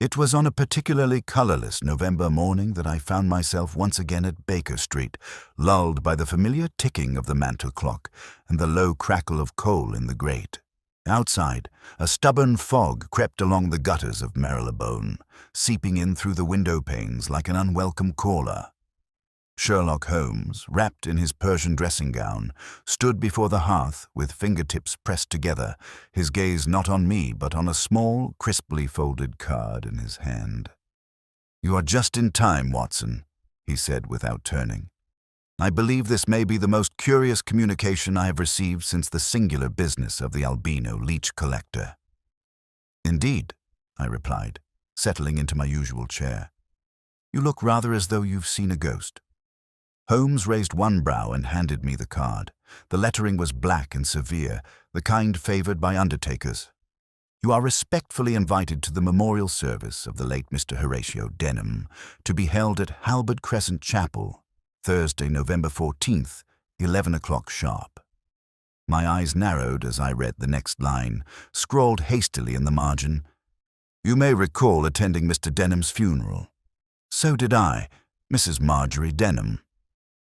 It was on a particularly colorless November morning that I found myself once again at Baker Street, lulled by the familiar ticking of the mantel clock and the low crackle of coal in the grate. Outside, a stubborn fog crept along the gutters of Marylebone, seeping in through the window panes like an unwelcome caller. Sherlock Holmes, wrapped in his Persian dressing gown, stood before the hearth with fingertips pressed together, his gaze not on me but on a small, crisply folded card in his hand. "You are just in time, Watson," he said without turning. "I believe this may be the most curious communication I have received since the singular business of the albino leech collector." "Indeed," I replied, settling into my usual chair. "You look rather as though you've seen a ghost." Holmes raised one brow and handed me the card. The lettering was black and severe, the kind favored by undertakers. "You are respectfully invited to the memorial service of the late Mr. Horatio Denham, to be held at Halberd Crescent Chapel, Thursday, November 14th, 11 o'clock sharp." My eyes narrowed as I read the next line, scrawled hastily in the margin. "You may recall attending Mr. Denham's funeral." "So did I, Mrs. Marjorie Denham."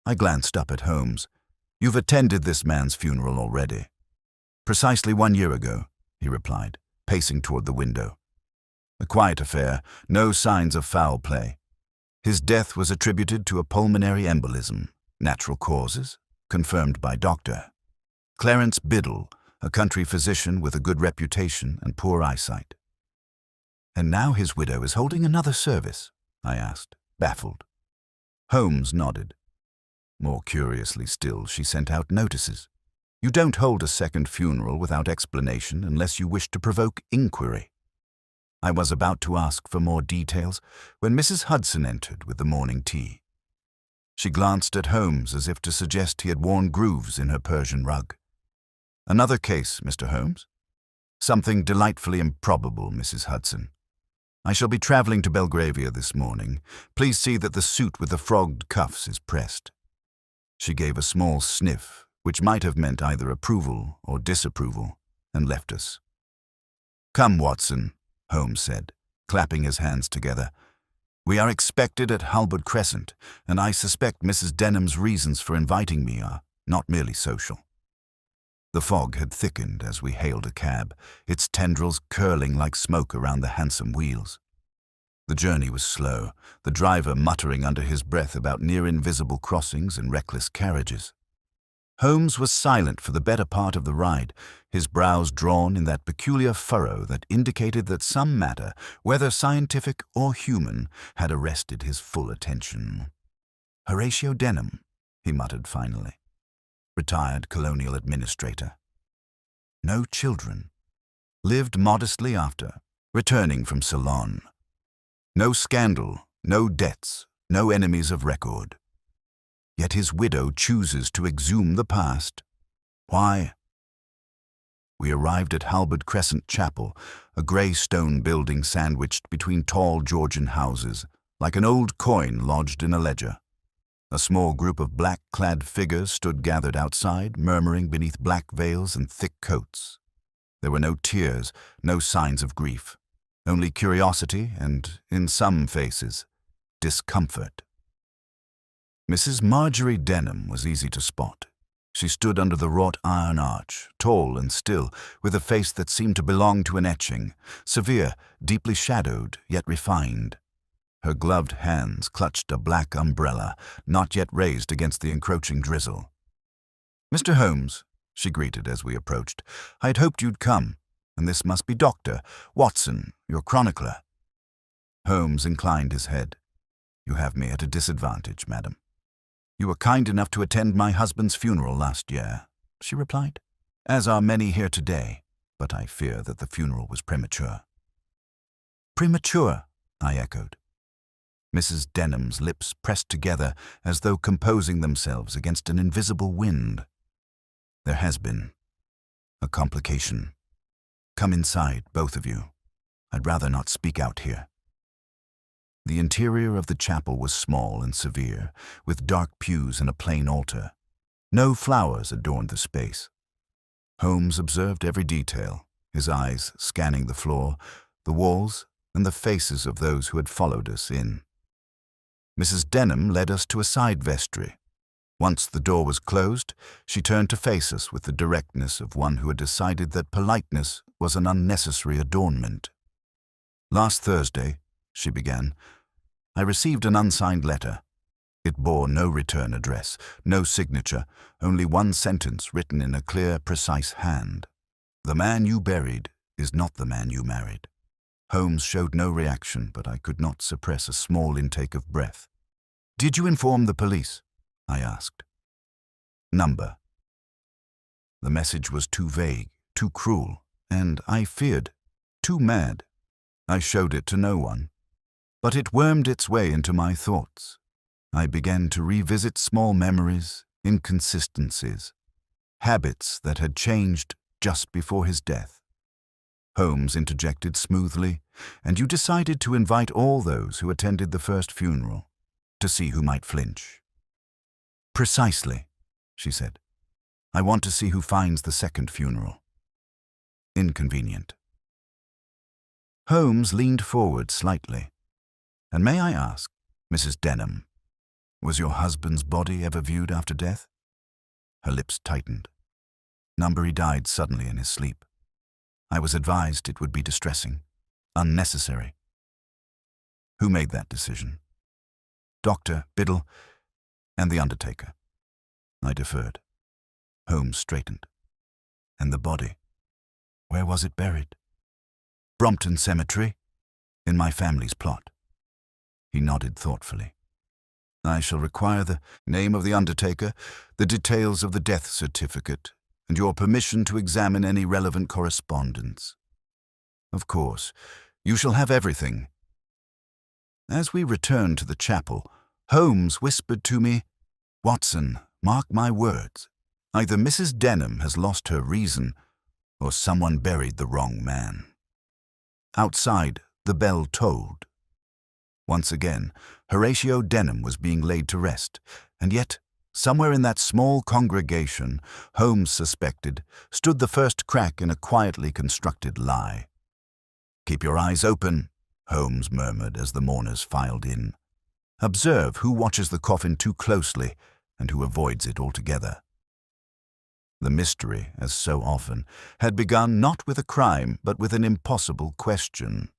I glanced up at Holmes. "You've attended this man's funeral already." "Precisely 1 year ago," he replied, pacing toward the window. "A quiet affair, no signs of foul play. His death was attributed to a pulmonary embolism, natural causes, confirmed by Dr. Clarence Biddle, a country physician with a good reputation and poor eyesight." "And now his widow is holding another service?" I asked, baffled. Holmes nodded. More curiously still, she sent out notices. "You don't hold a second funeral without explanation unless you wish to provoke inquiry." I was about to ask for more details when Mrs. Hudson entered with the morning tea. She glanced at Holmes as if to suggest he had worn grooves in her Persian rug. "Another case, Mr. Holmes?" "Something delightfully improbable, Mrs. Hudson. I shall be traveling to Belgravia this morning. Please see that the suit with the frogged cuffs is pressed." She gave a small sniff, which might have meant either approval or disapproval, and left us. "Come, Watson," Holmes said, clapping his hands together. "We are expected at Halberd Crescent, and I suspect Mrs. Denham's reasons for inviting me are not merely social." The fog had thickened as we hailed a cab, its tendrils curling like smoke around the handsome wheels. The journey was slow, the driver muttering under his breath about near-invisible crossings and reckless carriages. Holmes was silent for the better part of the ride, his brows drawn in that peculiar furrow that indicated that some matter, whether scientific or human, had arrested his full attention. "Horatio Denham," he muttered finally. "Retired colonial administrator. No children. Lived modestly after, returning from Ceylon. No scandal, no debts, no enemies of record. Yet his widow chooses to exhume the past. Why?" We arrived at Halberd Crescent Chapel, a grey stone building sandwiched between tall Georgian houses, like an old coin lodged in a ledger. A small group of black-clad figures stood gathered outside, murmuring beneath black veils and thick coats. There were no tears, no signs of grief. Only curiosity and, in some faces, discomfort. Mrs. Marjorie Denham was easy to spot. She stood under the wrought iron arch, tall and still, with a face that seemed to belong to an etching, severe, deeply shadowed, yet refined. Her gloved hands clutched a black umbrella, not yet raised against the encroaching drizzle. "Mr. Holmes," she greeted as we approached, "I had hoped you'd come. And this must be Dr. Watson, your chronicler." Holmes inclined his head. "You have me at a disadvantage, madam." "You were kind enough to attend my husband's funeral last year," she replied, "as are many here today, but I fear that the funeral was premature." "Premature," I echoed. Mrs. Denham's lips pressed together as though composing themselves against an invisible wind. "There has been a complication. Come inside, both of you. I'd rather not speak out here." The interior of the chapel was small and severe, with dark pews and a plain altar. No flowers adorned the space. Holmes observed every detail, his eyes scanning the floor, the walls, and the faces of those who had followed us in. Mrs. Denham led us to a side vestry. Once the door was closed, she turned to face us with the directness of one who had decided that politeness was an unnecessary adornment. "Last Thursday," she began, "I received an unsigned letter. It bore no return address, no signature, only one sentence written in a clear, precise hand. 'The man you buried is not the man you married.'" Holmes showed no reaction, but I could not suppress a small intake of breath. "Did you inform the police?" I asked. "Number." The message was too vague, too cruel, and, I feared, too mad. I showed it to no one. But it wormed its way into my thoughts. I began to revisit small memories, inconsistencies, habits that had changed just before his death. Holmes interjected smoothly, "And you decided to invite all those who attended the first funeral, to see who might flinch." "Precisely," she said. "I want to see who finds the second funeral inconvenient." Holmes leaned forward slightly. "And may I ask, Mrs. Denham, was your husband's body ever viewed after death?" Her lips tightened. "Number, he died suddenly in his sleep. I was advised it would be distressing, unnecessary." "Who made that decision?" "Dr. Biddle and the undertaker." I deferred. Holmes straightened. "And the body? Where was it buried?" "Brompton Cemetery, in my family's plot." He nodded thoughtfully. "I shall require the name of the undertaker, the details of the death certificate, and your permission to examine any relevant correspondence." "Of course. You shall have everything." As we returned to the chapel, Holmes whispered to me, "Watson, mark my words. Either Mrs. Denham has lost her reason, or someone buried the wrong man." Outside, the bell tolled. Once again, Horatio Denham was being laid to rest, and yet, somewhere in that small congregation, Holmes suspected, stood the first crack in a quietly constructed lie. "Keep your eyes open," Holmes murmured as the mourners filed in. "Observe who watches the coffin too closely and who avoids it altogether." The mystery, as so often, had begun not with a crime but with an impossible question.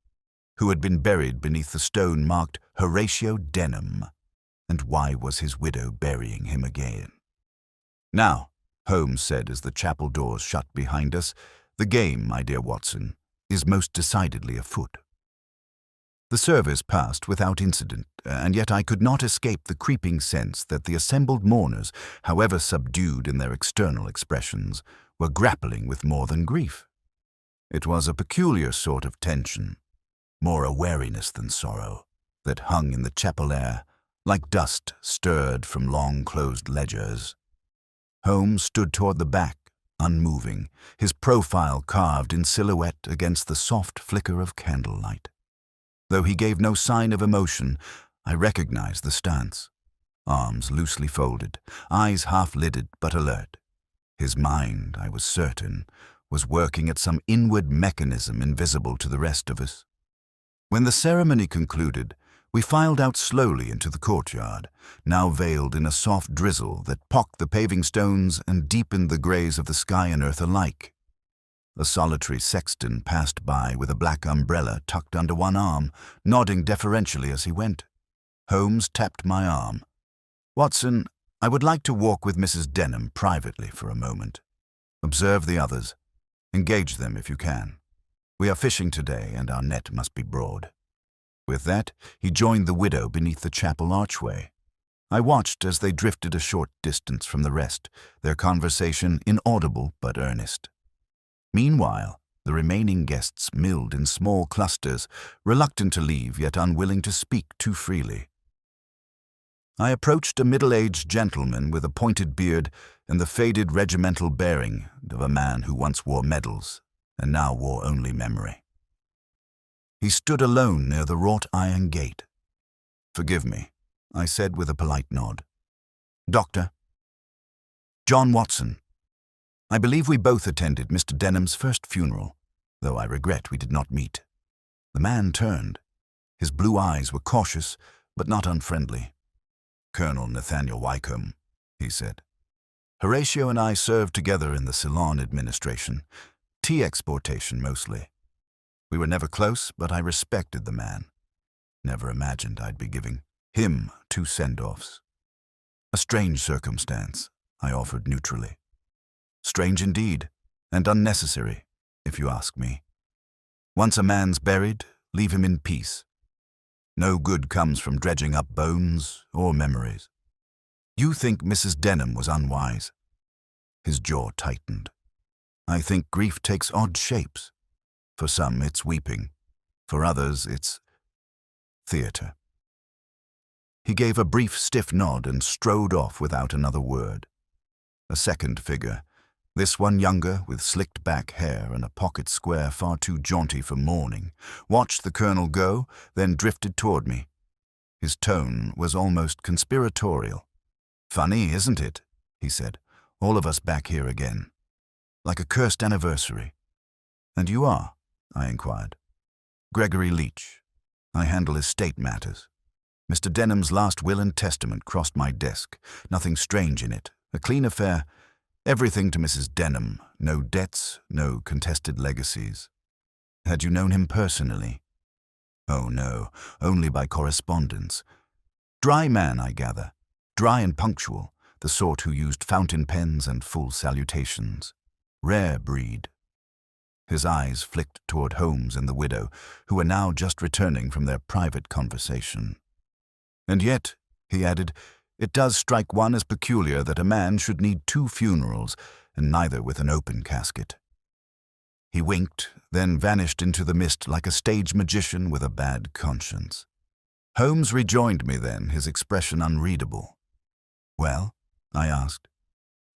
Who had been buried beneath the stone marked Horatio Denham? And why was his widow burying him again? "Now," Holmes said as the chapel doors shut behind us, "the game, my dear Watson, is most decidedly afoot." The service passed without incident, and yet I could not escape the creeping sense that the assembled mourners, however subdued in their external expressions, were grappling with more than grief. It was a peculiar sort of tension, more a wariness than sorrow, that hung in the chapel air, like dust stirred from long-closed ledgers. Holmes stood toward the back, unmoving, his profile carved in silhouette against the soft flicker of candlelight. Though he gave no sign of emotion, I recognized the stance. Arms loosely folded, eyes half-lidded but alert. His mind, I was certain, was working at some inward mechanism invisible to the rest of us. When the ceremony concluded, we filed out slowly into the courtyard, now veiled in a soft drizzle that pocked the paving stones and deepened the greys of the sky and earth alike. A solitary sexton passed by with a black umbrella tucked under one arm, nodding deferentially as he went. Holmes tapped my arm. "Watson, I would like to walk with Mrs. Denham privately for a moment. Observe the others. Engage them if you can. We are fishing today, and our net must be broad." With that, he joined the widow beneath the chapel archway. I watched as they drifted a short distance from the rest, their conversation inaudible but earnest. Meanwhile, the remaining guests milled in small clusters, reluctant to leave yet unwilling to speak too freely. I approached a middle-aged gentleman with a pointed beard and the faded regimental bearing of a man who once wore medals and now wore only memory. He stood alone near the wrought iron gate. "Forgive me," I said with a polite nod. "Doctor?" "John Watson. I believe we both attended Mr. Denham's first funeral, though I regret we did not meet." The man turned. His blue eyes were cautious, but not unfriendly. "Colonel Nathaniel Wycombe," he said. "Horatio and I served together in the Ceylon administration, tea exportation mostly. We were never close, but I respected the man. Never imagined I'd be giving him 2 send-offs. A strange circumstance," I offered neutrally. "Strange indeed, and unnecessary, if you ask me. Once a man's buried, leave him in peace. No good comes from dredging up bones or memories. You think Mrs. Denham was unwise?" His jaw tightened. "I think grief takes odd shapes. For some, it's weeping. For others, it's theatre." He gave a brief, stiff nod and strode off without another word. A second figure, this one younger, with slicked back hair and a pocket square far too jaunty for mourning, watched the colonel go, then drifted toward me. His tone was almost conspiratorial. "Funny, isn't it?" he said. "All of us back here again. Like a cursed anniversary." "And you are?" I inquired. "Gregory Leach. I handle estate matters. Mr. Denham's last will and testament crossed my desk. Nothing strange in it. A clean affair. Everything to Mrs. Denham. No debts, no contested legacies." "Had you known him personally?" "Oh, no. Only by correspondence. Dry man, I gather. Dry and punctual. The sort who used fountain pens and full salutations. Rare breed." His eyes flicked toward Holmes and the widow, who were now just returning from their private conversation. "And yet," he added, "it does strike one as peculiar that a man should need 2 funerals, and neither with an open casket." He winked, then vanished into the mist like a stage magician with a bad conscience. Holmes rejoined me then, his expression unreadable. "Well?" I asked.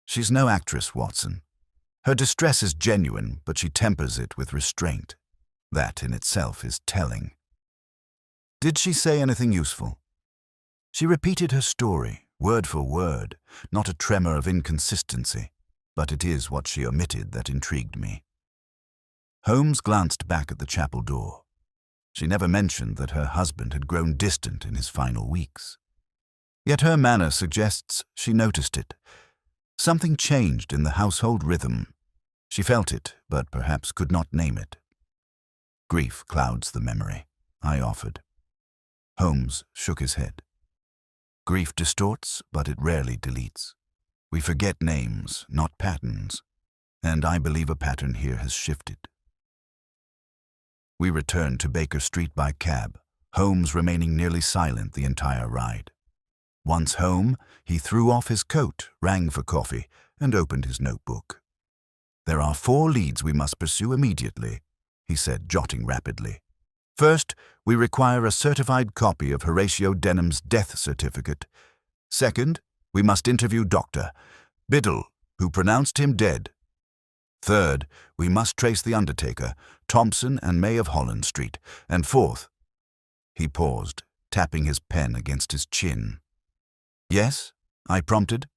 "She's no actress, Watson. Her distress is genuine, but she tempers it with restraint. That in itself is telling." "Did she say anything useful?" "She repeated her story, word for word, not a tremor of inconsistency, but it is what she omitted that intrigued me." Holmes glanced back at the chapel door. She never mentioned that her husband had grown distant in his final weeks. Yet her manner suggests she noticed it. Something changed in the household rhythm. She felt it, but perhaps could not name it. "Grief clouds the memory," I offered. Holmes shook his head. "Grief distorts, but it rarely deletes. We forget names, not patterns, and I believe a pattern here has shifted." We returned to Baker Street by cab, Holmes remaining nearly silent the entire ride. Once home, he threw off his coat, rang for coffee, and opened his notebook. "There are 4 leads we must pursue immediately," he said, jotting rapidly. "First, we require a certified copy of Horatio Denham's death certificate. Second, we must interview Dr. Biddle, who pronounced him dead. Third, we must trace the undertaker, Thompson and May of Holland Street. And fourth—" He paused, tapping his pen against his chin. "Yes?" I prompted.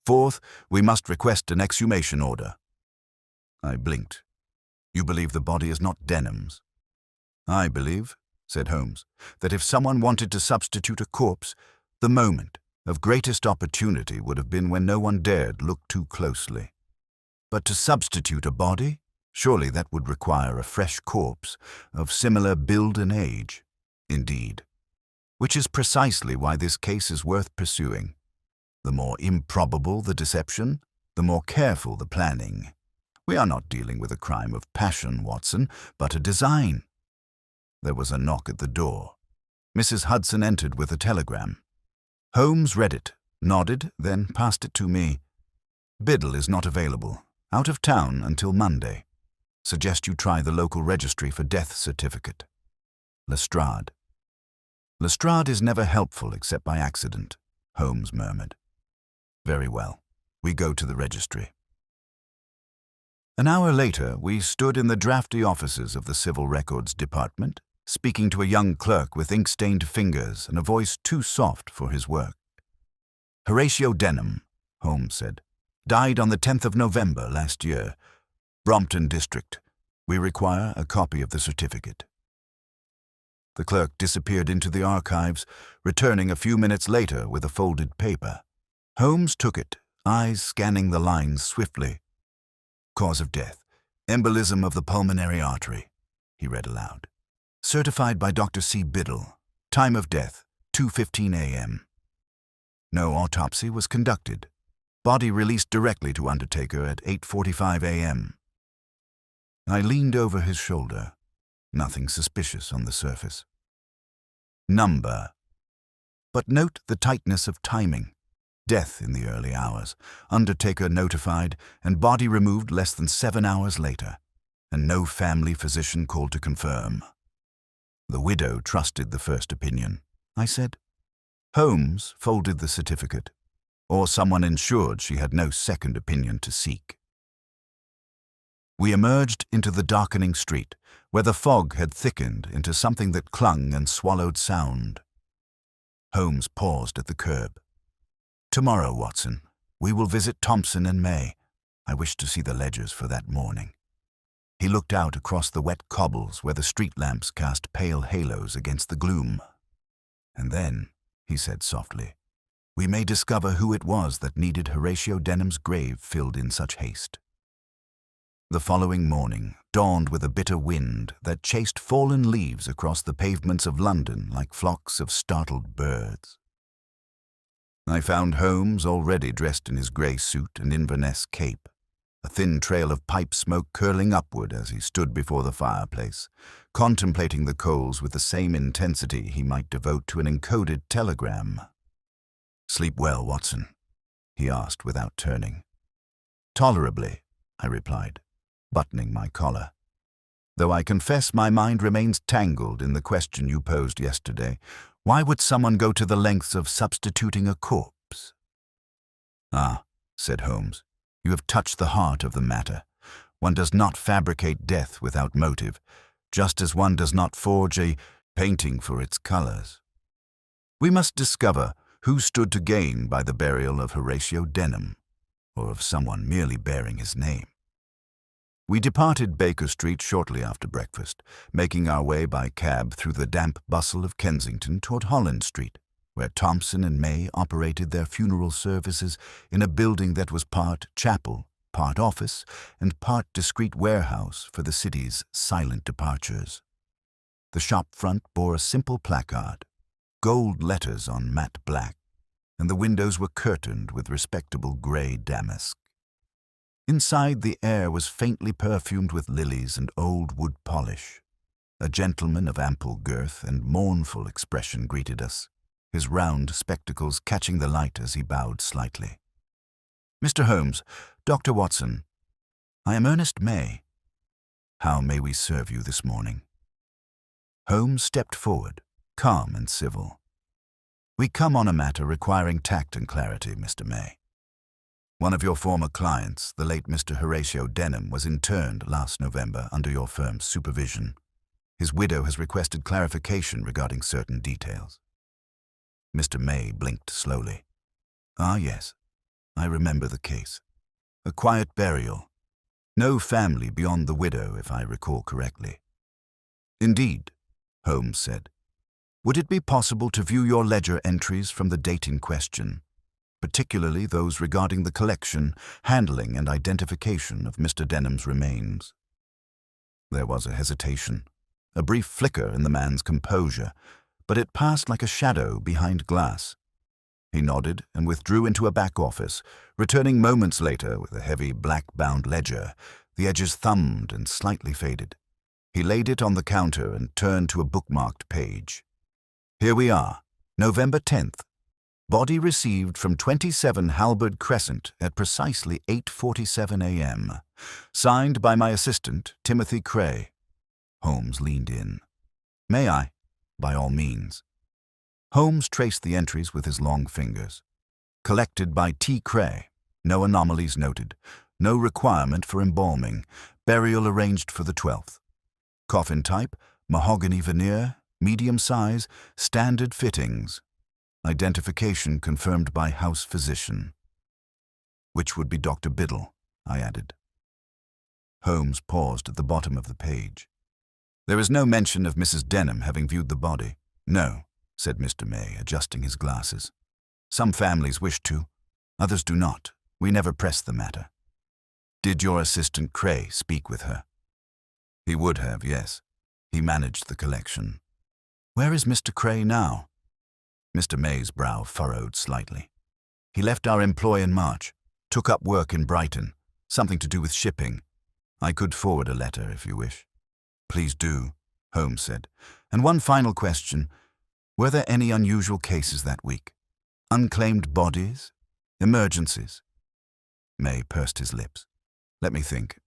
"Fourth, we must request an exhumation order." I blinked. "You believe the body is not Denham's?" "I believe," said Holmes, "that if someone wanted to substitute a corpse, the moment of greatest opportunity would have been when no one dared look too closely. But to substitute a body, surely that would require a fresh corpse of similar build and age. Indeed. Which is precisely why this case is worth pursuing. The more improbable the deception, the more careful the planning. We are not dealing with a crime of passion, Watson, but a design." There was a knock at the door. Mrs. Hudson entered with a telegram. Holmes read it, nodded, then passed it to me. "Biddle is not available. Out of town until Monday. Suggest you try the local registry for death certificate. Lestrade." "Lestrade is never helpful except by accident," Holmes murmured. "Very well. We go to the registry." An hour later, we stood in the drafty offices of the Civil Records Department, speaking to a young clerk with ink-stained fingers and a voice too soft for his work. "Horatio Denham," Holmes said, "died on the 10th of November last year. Brompton District. We require a copy of the certificate." The clerk disappeared into the archives, returning a few minutes later with a folded paper. Holmes took it, eyes scanning the lines swiftly. Cause of death: embolism of the pulmonary artery, he read aloud. Certified by Dr. C. Biddle. Time of death: 2:15 a.m. No autopsy was conducted. Body released directly to undertaker at 8:45 a.m. I leaned over his shoulder. Nothing suspicious on the surface. Number. But note the tightness of timing. Death in the early hours, undertaker notified, and body removed less than 7 hours later, and no family physician called to confirm. The widow trusted the first opinion, I said. Holmes folded the certificate, or someone ensured she had no second opinion to seek. We emerged into the darkening street, where the fog had thickened into something that clung and swallowed sound. Holmes paused at the curb. Tomorrow, Watson, we will visit Thompson and May. I wish to see the ledgers for that morning. He looked out across the wet cobbles where the street lamps cast pale halos against the gloom. And then, he said softly, we may discover who it was that needed Horatio Denham's grave filled in such haste. The following morning dawned with a bitter wind that chased fallen leaves across the pavements of London like flocks of startled birds. I found Holmes already dressed in his grey suit and Inverness cape, a thin trail of pipe smoke curling upward as he stood before the fireplace, contemplating the coals with the same intensity he might devote to an encoded telegram. "Sleep well, Watson?" he asked without turning. "Tolerably," I replied, buttoning my collar. "Though I confess my mind remains tangled in the question you posed yesterday. Why would someone go to the lengths of substituting a corpse?" "Ah," said Holmes, "you have touched the heart of the matter. One does not fabricate death without motive, just as one does not forge a painting for its colors. We must discover who stood to gain by the burial of Horatio Denham, or of someone merely bearing his name." We departed Baker Street shortly after breakfast, making our way by cab through the damp bustle of Kensington toward Holland Street, where Thompson and May operated their funeral services in a building that was part chapel, part office, and part discreet warehouse for the city's silent departures. The shop front bore a simple placard, gold letters on matte black, and the windows were curtained with respectable grey damask. Inside, the air was faintly perfumed with lilies and old wood polish. A gentleman of ample girth and mournful expression greeted us, his round spectacles catching the light as he bowed slightly. "Mr. Holmes, Dr. Watson, I am Ernest May. How may we serve you this morning?" Holmes stepped forward, calm and civil. "We come on a matter requiring tact and clarity, Mr. May. One of your former clients, the late Mr. Horatio Denham, was interned last November under your firm's supervision. His widow has requested clarification regarding certain details." Mr. May blinked slowly. "Ah, yes, I remember the case. A quiet burial. No family beyond the widow, if I recall correctly." "Indeed," Holmes said. "Would it be possible to view your ledger entries from the date in question, particularly those regarding the collection, handling, and identification of Mr. Denham's remains?" There was a hesitation, a brief flicker in the man's composure, but it passed like a shadow behind glass. He nodded and withdrew into a back office, returning moments later with a heavy black-bound ledger, the edges thumbed and slightly faded. He laid it on the counter and turned to a bookmarked page. "Here we are, November 10th. Body received from 27 Halberd Crescent at precisely 8:47 a.m. Signed by my assistant, Timothy Cray." Holmes leaned in. "May I?" "By all means." Holmes traced the entries with his long fingers. "Collected by T. Cray. No anomalies noted. No requirement for embalming. Burial arranged for the 12th. Coffin type, mahogany veneer, medium size, standard fittings. Identification confirmed by house physician." "Which would be Dr. Biddle," I added. Holmes paused at the bottom of the page. There is no mention of Mrs. Denham having viewed the body. No, said Mr. May, adjusting his glasses. Some families wish to, others do not. We never press the matter. Did your assistant Cray speak with her? He would have, yes. He managed the collection. Where is Mr. Cray now? Mr. May's brow furrowed slightly. He left our employ in March, took up work in Brighton, something to do with shipping. I could forward a letter if you wish. Please do, Holmes said. And one final question. Were there any unusual cases that week? Unclaimed bodies? Emergencies? May pursed his lips. Let me think.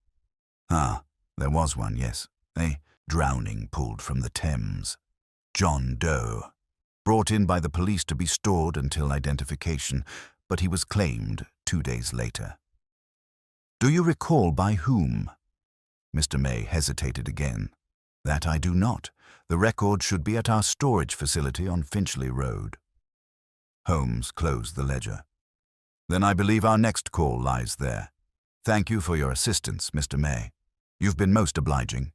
There was one, yes. A drowning pulled from the Thames. John Doe. Brought in by the police to be stored until identification, but he was claimed 2 days later. Do you recall by whom? Mr. May hesitated again. That I do not. The record should be at our storage facility on Finchley Road. Holmes closed the ledger. Then I believe our next call lies there. Thank you for your assistance, Mr. May. You've been most obliging.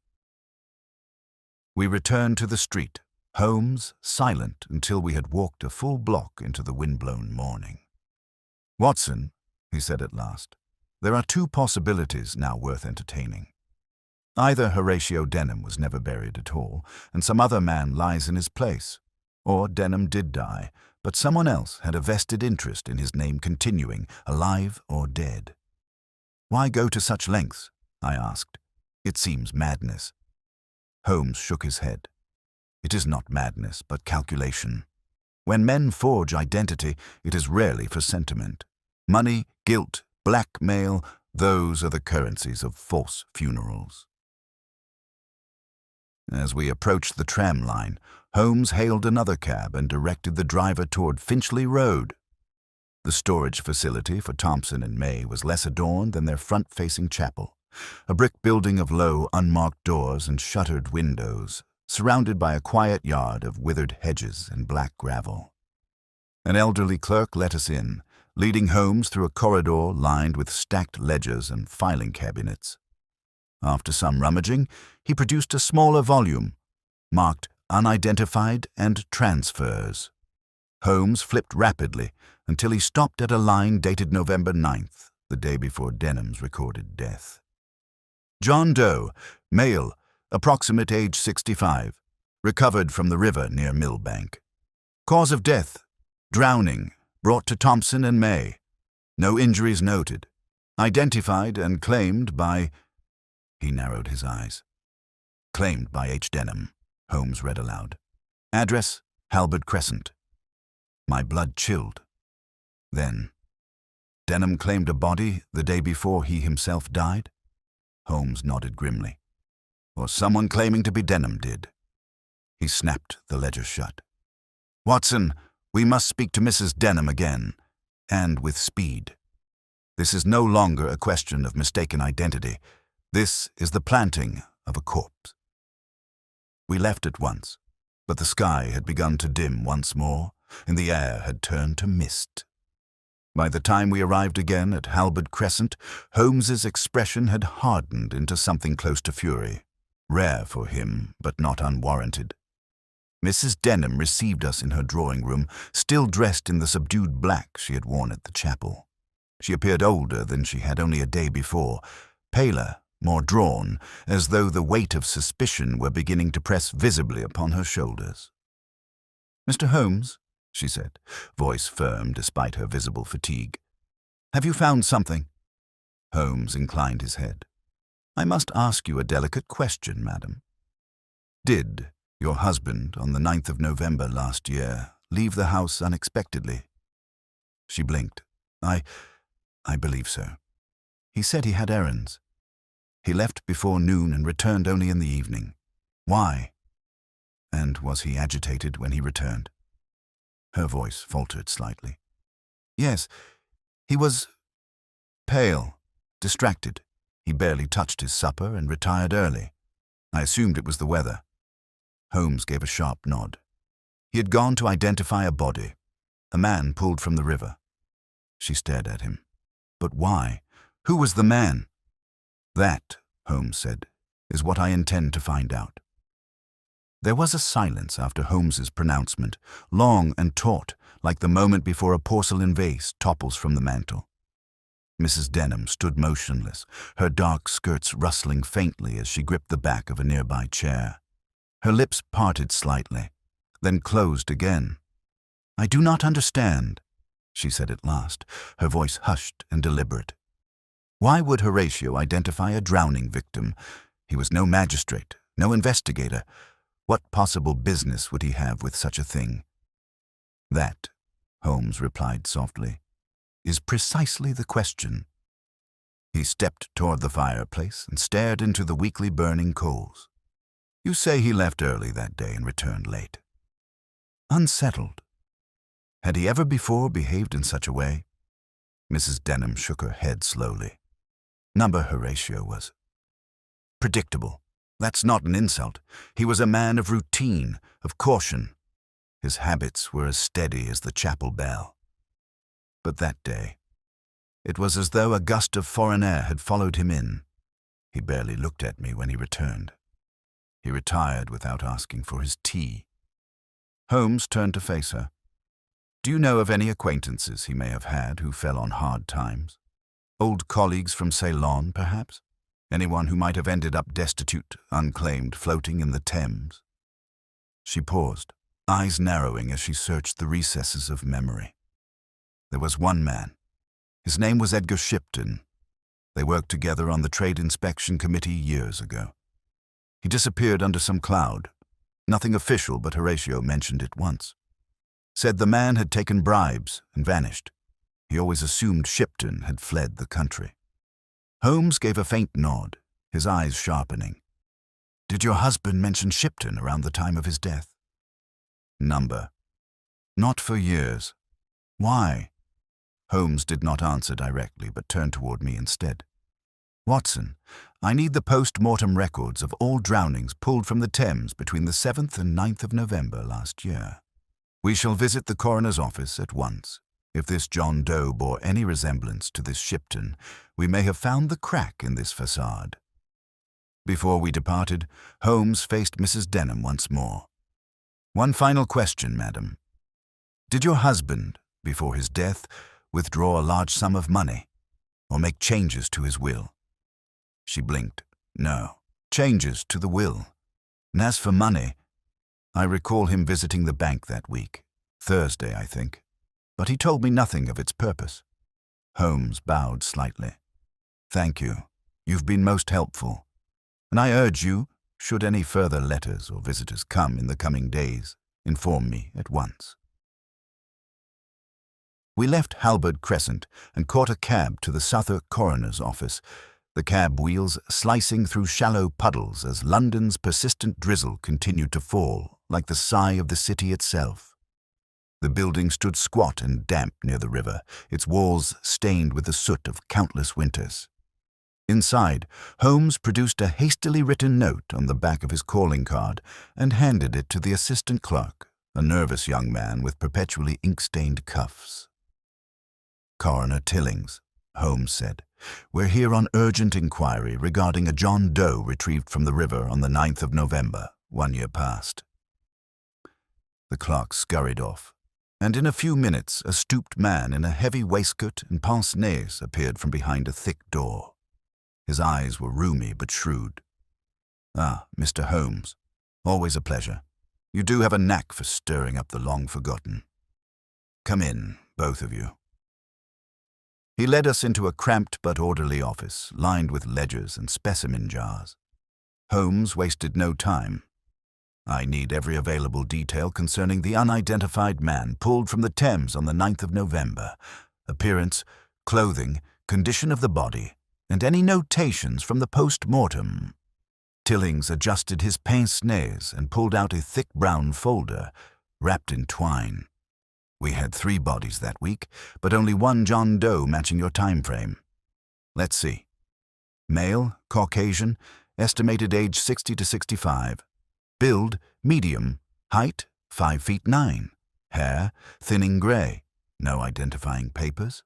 We returned to the street, Holmes silent until we had walked a full block into the wind-blown morning. Watson, he said at last, there are 2 possibilities now worth entertaining. Either Horatio Denham was never buried at all, and some other man lies in his place, or Denham did die, but someone else had a vested interest in his name continuing, alive or dead. Why go to such lengths? I asked. It seems madness. Holmes shook his head. It is not madness, but calculation. When men forge identity, it is rarely for sentiment. Money, guilt, blackmail, those are the currencies of false funerals. As we approached the tram line, Holmes hailed another cab and directed the driver toward Finchley Road. The storage facility for Thompson and May was less adorned than their front-facing chapel, a brick building of low, unmarked doors and shuttered windows, surrounded by a quiet yard of withered hedges and black gravel. An elderly clerk let us in, leading Holmes through a corridor lined with stacked ledgers and filing cabinets. After some rummaging, he produced a smaller volume, marked Unidentified and Transfers. Holmes flipped rapidly until he stopped at a line dated November 9th, the day before Denham's recorded death. John Doe, male, approximate age 65, recovered from the river near Millbank. Cause of death, drowning, brought to Thompson and May. No injuries noted. Identified and claimed by... He narrowed his eyes. Claimed by H. Denham, Holmes read aloud. Address, Halberd Crescent. My blood chilled. Then, Denham claimed a body the day before he himself died? Holmes nodded grimly. Or someone claiming to be Denham did. He snapped the ledger shut. Watson, we must speak to Mrs. Denham again, and with speed. This is no longer a question of mistaken identity. This is the planting of a corpse. We left at once, but the sky had begun to dim once more, and the air had turned to mist. By the time we arrived again at Halberd Crescent, Holmes's expression had hardened into something close to fury, rare for him, but not unwarranted. Mrs. Denham received us in her drawing-room, still dressed in the subdued black she had worn at the chapel. She appeared older than she had only a day before, paler, more drawn, as though the weight of suspicion were beginning to press visibly upon her shoulders. Mr. Holmes, she said, voice firm despite her visible fatigue. Have you found something? Holmes inclined his head. I must ask you a delicate question, madam. Did your husband, on the 9th of November last year, leave the house unexpectedly? She blinked. I believe so. He said he had errands. He left before noon and returned only in the evening. Why? And was he agitated when he returned? Her voice faltered slightly. Yes, he was pale, distracted. He barely touched his supper and retired early. I assumed it was the weather. Holmes gave a sharp nod. He had gone to identify a body. A man pulled from the river. She stared at him. But why? Who was the man? That, Holmes said, is what I intend to find out. There was a silence after Holmes's pronouncement, long and taut, like the moment before a porcelain vase topples from the mantel. Mrs. Denham stood motionless, her dark skirts rustling faintly as she gripped the back of a nearby chair. Her lips parted slightly, then closed again. "I do not understand," she said at last, her voice hushed and deliberate. Why would Horatio identify a drowning victim? He was no magistrate, no investigator. What possible business would he have with such a thing? "That," Holmes replied softly, "is precisely the question." He stepped toward the fireplace and stared into the weakly burning coals. "You say he left early that day and returned late." Unsettled. Had he ever before behaved in such a way? Mrs. Denham shook her head slowly. Number Horatio was predictable. That's not an insult. He was a man of routine, of caution. His habits were as steady as the chapel bell. But that day, it was as though a gust of foreign air had followed him in. He barely looked at me when he returned. He retired without asking for his tea. Holmes turned to face her. "Do you know of any acquaintances he may have had who fell on hard times? Old colleagues from Ceylon, perhaps? Anyone who might have ended up destitute, unclaimed, floating in the Thames?" She paused, eyes narrowing as she searched the recesses of memory. There was one man. His name was Edgar Shipton. They worked together on the Trade Inspection Committee years ago. He disappeared under some cloud. Nothing official, but Horatio mentioned it once. Said the man had taken bribes and vanished. He always assumed Shipton had fled the country. Holmes gave a faint nod, his eyes sharpening. "Did your husband mention Shipton around the time of his death?" "Number. Not for years." "Why?" Holmes did not answer directly, but turned toward me instead. "Watson, I need the post-mortem records of all drownings pulled from the Thames between the 7th and 9th of November last year. We shall visit the coroner's office at once. If this John Doe bore any resemblance to this Shipton, we may have found the crack in this facade." Before we departed, Holmes faced Mrs. Denham once more. "One final question, madam. Did your husband, before his death, withdraw a large sum of money, or make changes to his will?" She blinked. "No, changes to the will. And as for money, I recall him visiting the bank that week, Thursday, I think, but he told me nothing of its purpose." Holmes bowed slightly. "Thank you. You've been most helpful. And I urge you, should any further letters or visitors come in the coming days, inform me at once." We left Halberd Crescent and caught a cab to the Southwark coroner's office, the cab wheels slicing through shallow puddles as London's persistent drizzle continued to fall, like the sigh of the city itself. The building stood squat and damp near the river, its walls stained with the soot of countless winters. Inside, Holmes produced a hastily written note on the back of his calling card and handed it to the assistant clerk, a nervous young man with perpetually ink-stained cuffs. "Coroner Tillings," Holmes said, "we're here on urgent inquiry regarding a John Doe retrieved from the river on the 9th of November, 1 year past." The clerk scurried off, and in a few minutes a stooped man in a heavy waistcoat and pince-nez appeared from behind a thick door. His eyes were rheumy but shrewd. "Ah, Mr. Holmes. Always a pleasure. You do have a knack for stirring up the long-forgotten. Come in, both of you." He led us into a cramped but orderly office, lined with ledgers and specimen jars. Holmes wasted no time. "I need every available detail concerning the unidentified man pulled from the Thames on the 9th of November. Appearance, clothing, condition of the body, and any notations from the post-mortem." Tillings adjusted his pince-nez and pulled out a thick brown folder, wrapped in twine. "We had 3 bodies that week, but only one John Doe matching your time frame. Let's see. Male, Caucasian, estimated age 60 to 65. Build, medium. Height, 5 feet 9. Hair, thinning gray. No identifying papers.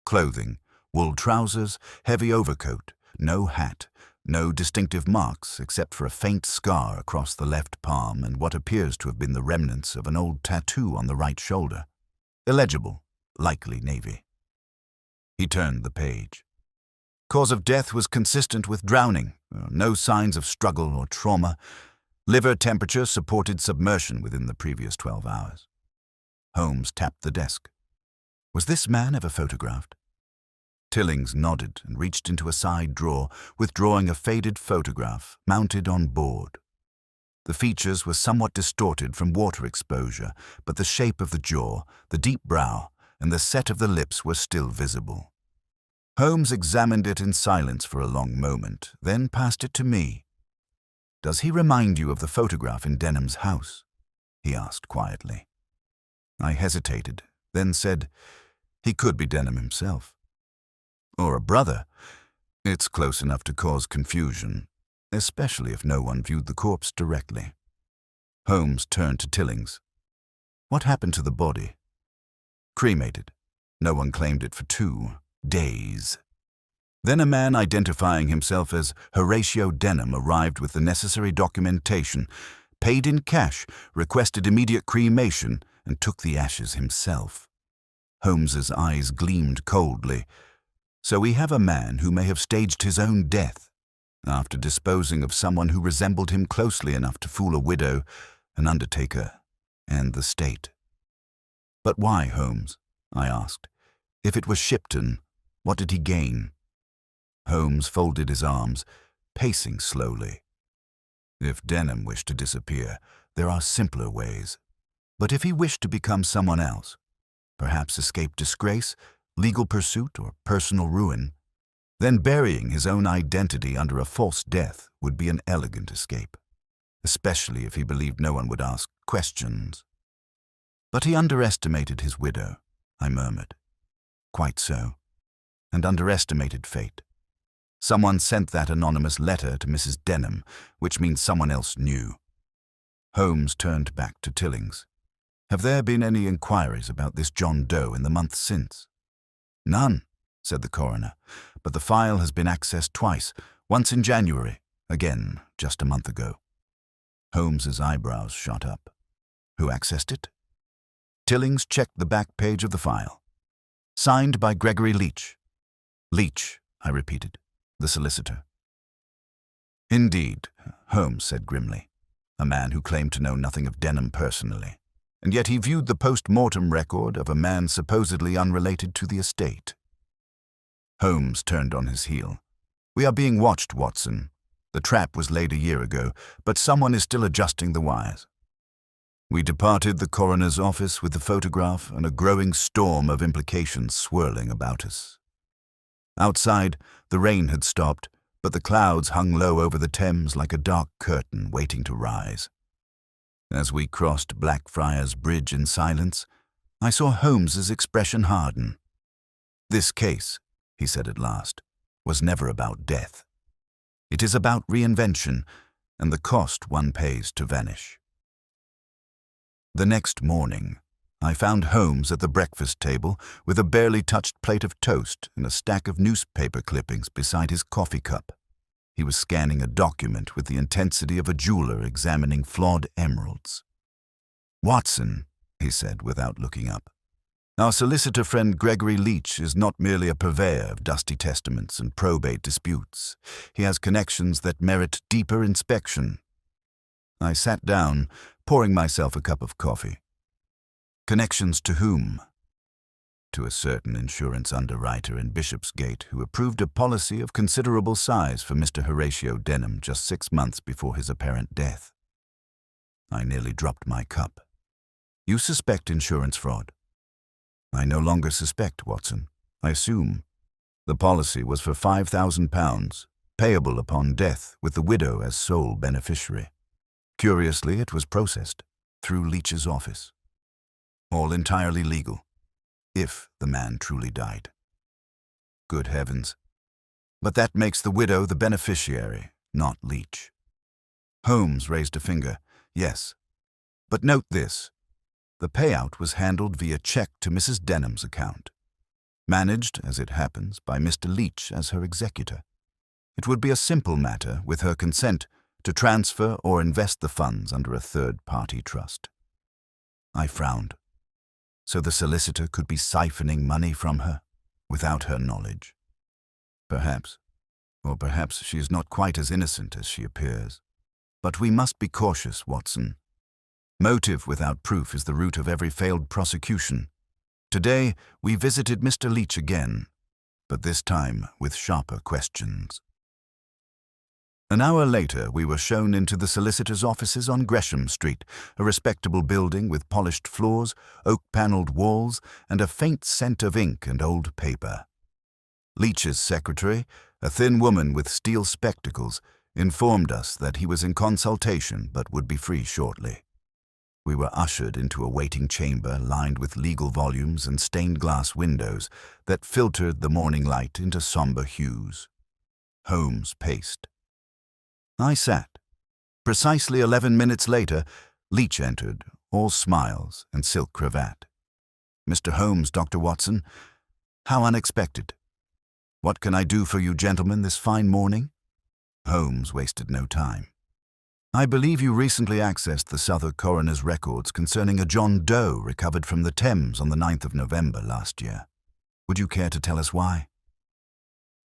Clothing, wool trousers, heavy overcoat, no hat, No distinctive marks except for a faint scar across the left palm and what appears to have been the remnants of an old tattoo on the right shoulder. Illegible, likely navy. He turned the page. Cause of death was consistent with drowning. No signs of struggle or trauma. Liver temperature supported submersion within the previous 12 hours. Holmes tapped the desk. Was this man ever photographed? Tillings nodded and reached into a side drawer, withdrawing a faded photograph mounted on board. The features were somewhat distorted from water exposure, but the shape of the jaw, the deep brow, and the set of the lips were still visible. Holmes examined it in silence for a long moment, then passed it to me. "Does he remind you of the photograph in Denham's house?" he asked quietly. I hesitated, then said, "He could be Denham himself. Or a brother. It's close enough to cause confusion, especially if no one viewed the corpse directly." Holmes turned to Tillings. "What happened to the body?" "Cremated. No one claimed it for 2 days. Then a man identifying himself as Horatio Denham arrived with the necessary documentation, paid in cash, requested immediate cremation, and took the ashes himself." Holmes's eyes gleamed coldly. "So we have a man who may have staged his own death, after disposing of someone who resembled him closely enough to fool a widow, an undertaker, and the state." "But why, Holmes?" I asked. "If it was Shipton, what did he gain?" Holmes folded his arms, pacing slowly. "If Denham wished to disappear, there are simpler ways. But if he wished to become someone else, perhaps escape disgrace, legal pursuit, or personal ruin, then burying his own identity under a false death would be an elegant escape, especially if he believed no one would ask questions." "But he underestimated his widow," I murmured. "Quite so, and underestimated fate. Someone sent that anonymous letter to Mrs. Denham, which means someone else knew." Holmes turned back to Tillings. "Have there been any inquiries about this John Doe in the months since?" "None," said the coroner, "but the file has been accessed twice, once in January, again just a month ago." Holmes's eyebrows shot up. "Who accessed it?" Tillings checked the back page of the file. "Signed by Gregory Leach." "Leach," I repeated, "the solicitor." "Indeed," Holmes said grimly, "a man who claimed to know nothing of Denham personally. And yet he viewed the post-mortem record of a man supposedly unrelated to the estate." Holmes turned on his heel. "We are being watched, Watson. The trap was laid a year ago, but someone is still adjusting the wires." We departed the coroner's office with the photograph and a growing storm of implications swirling about us. Outside, the rain had stopped, but the clouds hung low over the Thames like a dark curtain waiting to rise. As we crossed Blackfriars Bridge in silence, I saw Holmes's expression harden. "This case," he said at last, "was never about death. It is about reinvention and the cost one pays to vanish." The next morning, I found Holmes at the breakfast table with a barely touched plate of toast and a stack of newspaper clippings beside his coffee cup. He was scanning a document with the intensity of a jeweler examining flawed emeralds. "Watson," he said without looking up, "our solicitor friend Gregory Leach is not merely a purveyor of dusty testaments and probate disputes. He has connections that merit deeper inspection." I sat down, pouring myself a cup of coffee. "Connections to whom?" "To a certain insurance underwriter in Bishopsgate who approved a policy of considerable size for Mr. Horatio Denham just 6 months before his apparent death." I nearly dropped my cup. "You suspect insurance fraud?" "I no longer suspect, Watson. I assume. The policy was for £5,000, payable upon death with the widow as sole beneficiary. Curiously, it was processed through Leach's office. All entirely legal, if the man truly died." "Good heavens. But that makes the widow the beneficiary, not Leach." Holmes raised a finger. "Yes. But note this. The payout was handled via check to Mrs. Denham's account, managed, as it happens, by Mr. Leach as her executor. It would be a simple matter, with her consent, to transfer or invest the funds under a third-party trust. I frowned. So the solicitor could be siphoning money from her, without her knowledge. Perhaps, or perhaps she is not quite as innocent as she appears. But we must be cautious, Watson. Motive without proof is the root of every failed prosecution. Today, we visited Mr. Leach again, but this time with sharper questions. An hour later, we were shown into the solicitor's offices on Gresham Street, a respectable building with polished floors, oak-panelled walls, and a faint scent of ink and old paper. Leach's secretary, a thin woman with steel spectacles, informed us that he was in consultation but would be free shortly. We were ushered into a waiting chamber lined with legal volumes and stained-glass windows that filtered the morning light into somber hues. Holmes paced. I sat. Precisely 11 minutes later, Leach entered, all smiles and silk cravat. "Mr. Holmes, Dr. Watson. How unexpected. What can I do for you gentlemen this fine morning?" Holmes wasted no time. "I believe you recently accessed the Southwark coroner's records concerning a John Doe recovered from the Thames on the 9th of November last year. Would you care to tell us why?"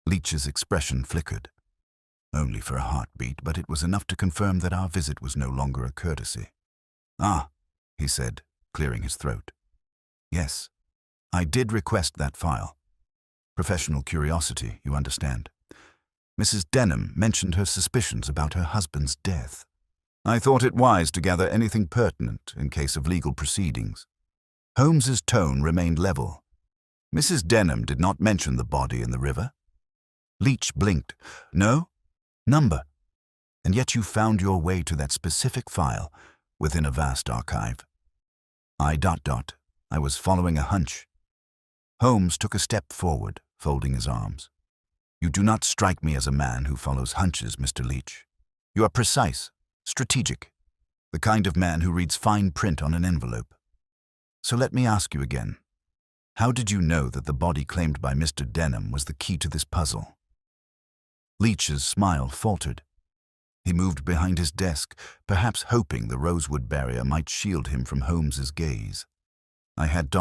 Leach's expression flickered. Only for a heartbeat, but it was enough to confirm that our visit was no longer a courtesy. "Ah," he said, clearing his throat. "Yes, I did request that file. Professional curiosity, you understand. Mrs. Denham mentioned her suspicions about her husband's death. I thought it wise to gather anything pertinent in case of legal proceedings." Holmes's tone remained level. "Mrs. Denham did not mention the body in the river?" Leach blinked. "No? Number. And yet you found your way to that specific file within a vast archive." I was following a hunch. Holmes took a step forward, folding his arms. "You do not strike me as a man who follows hunches, Mr. Leach. You are precise, strategic, the kind of man who reads fine print on an envelope. So let me ask you again. How did you know that the body claimed by Mr. Denham was the key to this puzzle?" Leach's smile faltered. He moved behind his desk, perhaps hoping the rosewood barrier might shield him from Holmes's gaze. "I had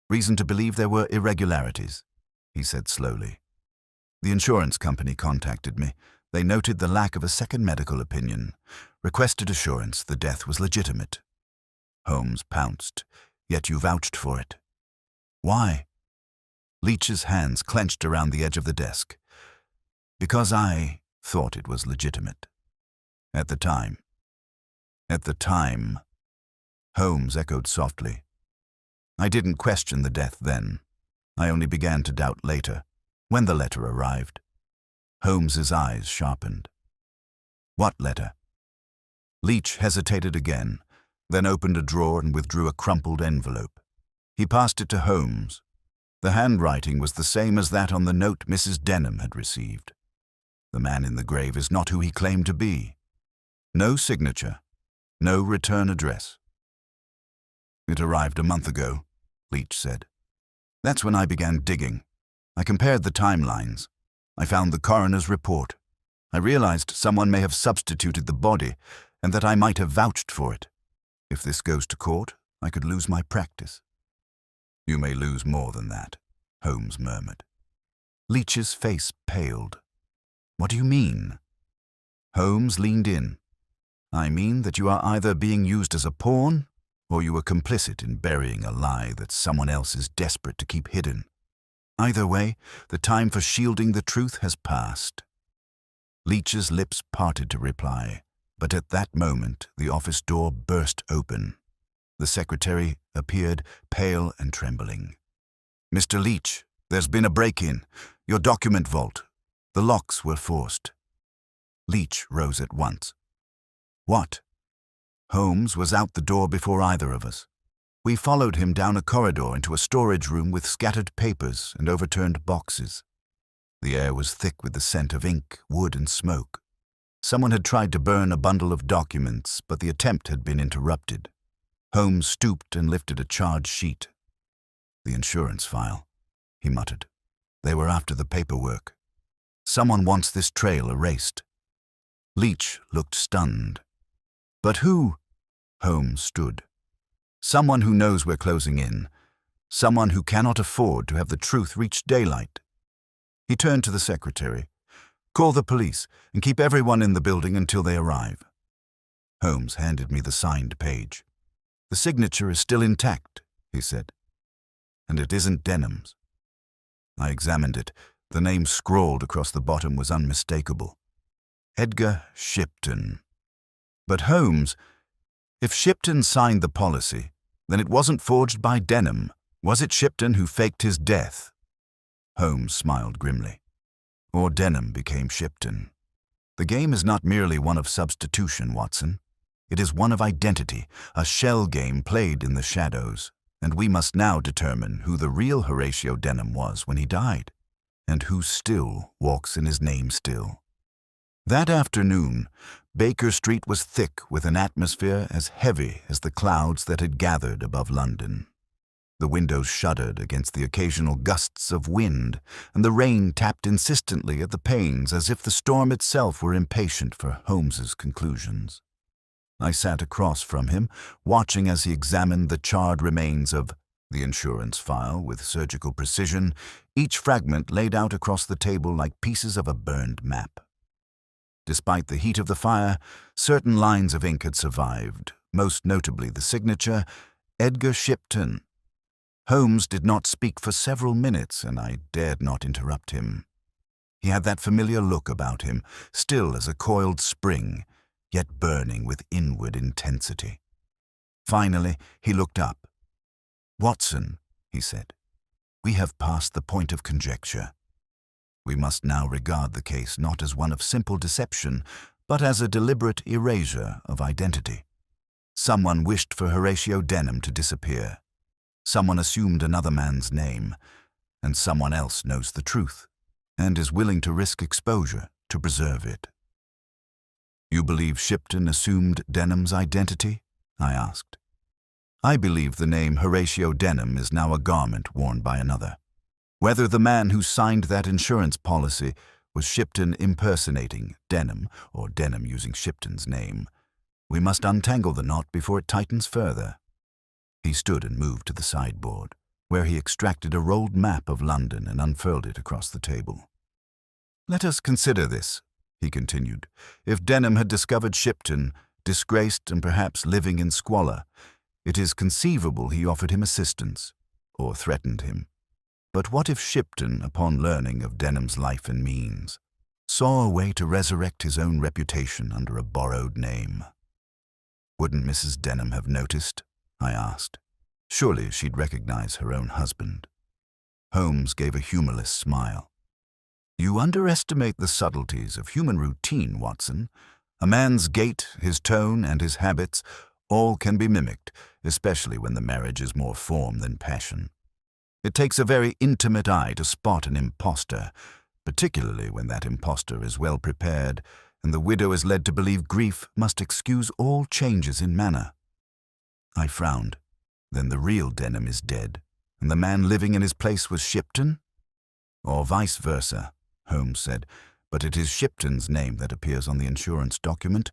reason to believe there were irregularities," he said slowly. "The insurance company contacted me. They noted the lack of a second medical opinion, requested assurance the death was legitimate." Holmes pounced. "Yet you vouched for it." "Why?" Leach's hands clenched around the edge of the desk. "Because I thought it was legitimate. At the time." "At the time," Holmes echoed softly. "I didn't question the death then. I only began to doubt later, when the letter arrived." Holmes's eyes sharpened. "What letter?" Leach hesitated again, then opened a drawer and withdrew a crumpled envelope. He passed it to Holmes. The handwriting was the same as that on the note Mrs. Denham had received. The man in the grave is not who he claimed to be. No signature, no return address. "It arrived a month ago," Leach said. "That's when I began digging. I compared the timelines. I found the coroner's report. I realized someone may have substituted the body and that I might have vouched for it. If this goes to court, I could lose my practice." "You may lose more than that," Holmes murmured. Leach's face paled. "What do you mean?" Holmes leaned in. "I mean that you are either being used as a pawn, or you were complicit in burying a lie that someone else is desperate to keep hidden. Either way, the time for shielding the truth has passed." Leach's lips parted to reply, but at that moment the office door burst open. The secretary appeared, pale and trembling. "Mr. Leach, there's been a break-in. Your document vault. The locks were forced." Leach rose at once. "What?" Holmes was out the door before either of us. We followed him down a corridor into a storage room with scattered papers and overturned boxes. The air was thick with the scent of ink, wood, and smoke. Someone had tried to burn a bundle of documents, but the attempt had been interrupted. Holmes stooped and lifted a charge sheet. "The insurance file," he muttered. "They were after the paperwork." Someone wants this trail erased. Leach looked stunned. But who? Holmes stood. Someone who knows we're closing in. Someone who cannot afford to have the truth reach daylight. He turned to the secretary. Call the police and keep everyone in the building until they arrive. Holmes handed me the signed page. The signature is still intact, he said. And it isn't Denham's. I examined it. The name scrawled across the bottom was unmistakable. Edgar Shipton. But Holmes, if Shipton signed the policy, then it wasn't forged by Denham. Was it Shipton who faked his death? Holmes smiled grimly. Or Denham became Shipton. The game is not merely one of substitution, Watson. It is one of identity, a shell game played in the shadows, and we must now determine who the real Horatio Denham was when he died, and who still walks in his name still. That afternoon, Baker Street was thick with an atmosphere as heavy as the clouds that had gathered above London. The windows shuddered against the occasional gusts of wind, and the rain tapped insistently at the panes as if the storm itself were impatient for Holmes's conclusions. I sat across from him, watching as he examined the charred remains of the insurance file with surgical precision, each fragment laid out across the table like pieces of a burned map. Despite the heat of the fire, certain lines of ink had survived, most notably the signature, Edgar Shipton. Holmes did not speak for several minutes, and I dared not interrupt him. He had that familiar look about him, still as a coiled spring, yet burning with inward intensity. Finally, he looked up. Watson, he said, we have passed the point of conjecture. We must now regard the case not as one of simple deception, but as a deliberate erasure of identity. Someone wished for Horatio Denham to disappear. Someone assumed another man's name, and someone else knows the truth, and is willing to risk exposure to preserve it. You believe Shipton assumed Denham's identity? I asked. I believe the name Horatio Denham is now a garment worn by another. Whether the man who signed that insurance policy was Shipton impersonating Denham, or Denham using Shipton's name, we must untangle the knot before it tightens further. He stood and moved to the sideboard, where he extracted a rolled map of London and unfurled it across the table. Let us consider this, he continued. If Denham had discovered Shipton, disgraced and perhaps living in squalor, it is conceivable he offered him assistance, or threatened him. But what if Shipton, upon learning of Denham's life and means, saw a way to resurrect his own reputation under a borrowed name? Wouldn't Mrs. Denham have noticed? I asked. Surely she'd recognize her own husband. Holmes gave a humorless smile. You underestimate the subtleties of human routine, Watson. A man's gait, his tone, and his habits, all can be mimicked, especially when the marriage is more form than passion. It takes a very intimate eye to spot an impostor, particularly when that impostor is well prepared, and the widow is led to believe grief must excuse all changes in manner. I frowned. Then the real Denham is dead, and the man living in his place was Shipton? Or vice versa, Holmes said, but it is Shipton's name that appears on the insurance document.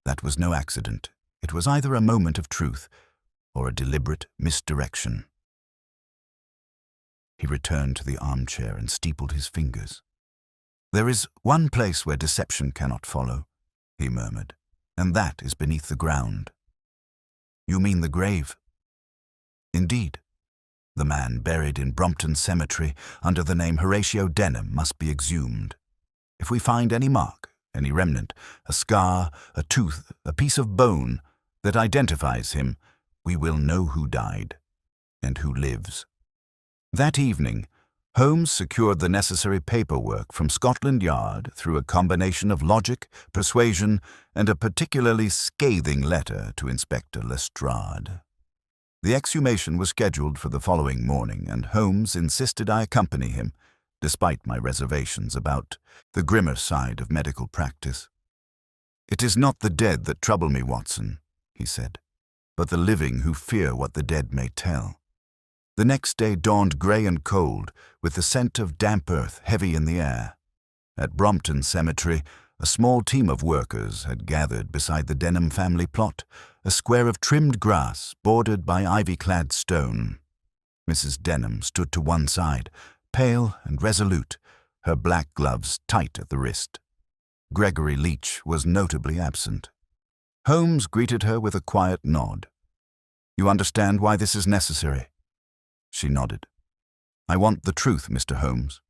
That was no accident. It was either a moment of truth or a deliberate misdirection. He returned to the armchair and steepled his fingers. There is one place where deception cannot follow, he murmured, and that is beneath the ground. You mean the grave? Indeed. The man buried in Brompton Cemetery under the name Horatio Denham must be exhumed. If we find any mark, any remnant, a scar, a tooth, a piece of bone that identifies him, we will know who died and who lives. That evening, Holmes secured the necessary paperwork from Scotland Yard through a combination of logic, persuasion, and a particularly scathing letter to Inspector Lestrade. The exhumation was scheduled for the following morning, and Holmes insisted I accompany him, despite my reservations about the grimmer side of medical practice. It is not the dead that trouble me, Watson, he said, but the living who fear what the dead may tell. The next day dawned grey and cold, with the scent of damp earth heavy in the air. At Brompton Cemetery, a small team of workers had gathered beside the Denham family plot, a square of trimmed grass bordered by ivy-clad stone. Mrs. Denham stood to one side, pale and resolute, her black gloves tight at the wrist. Gregory Leach was notably absent. Holmes greeted her with a quiet nod. "You understand why this is necessary?" She nodded. "I want the truth, Mr. Holmes,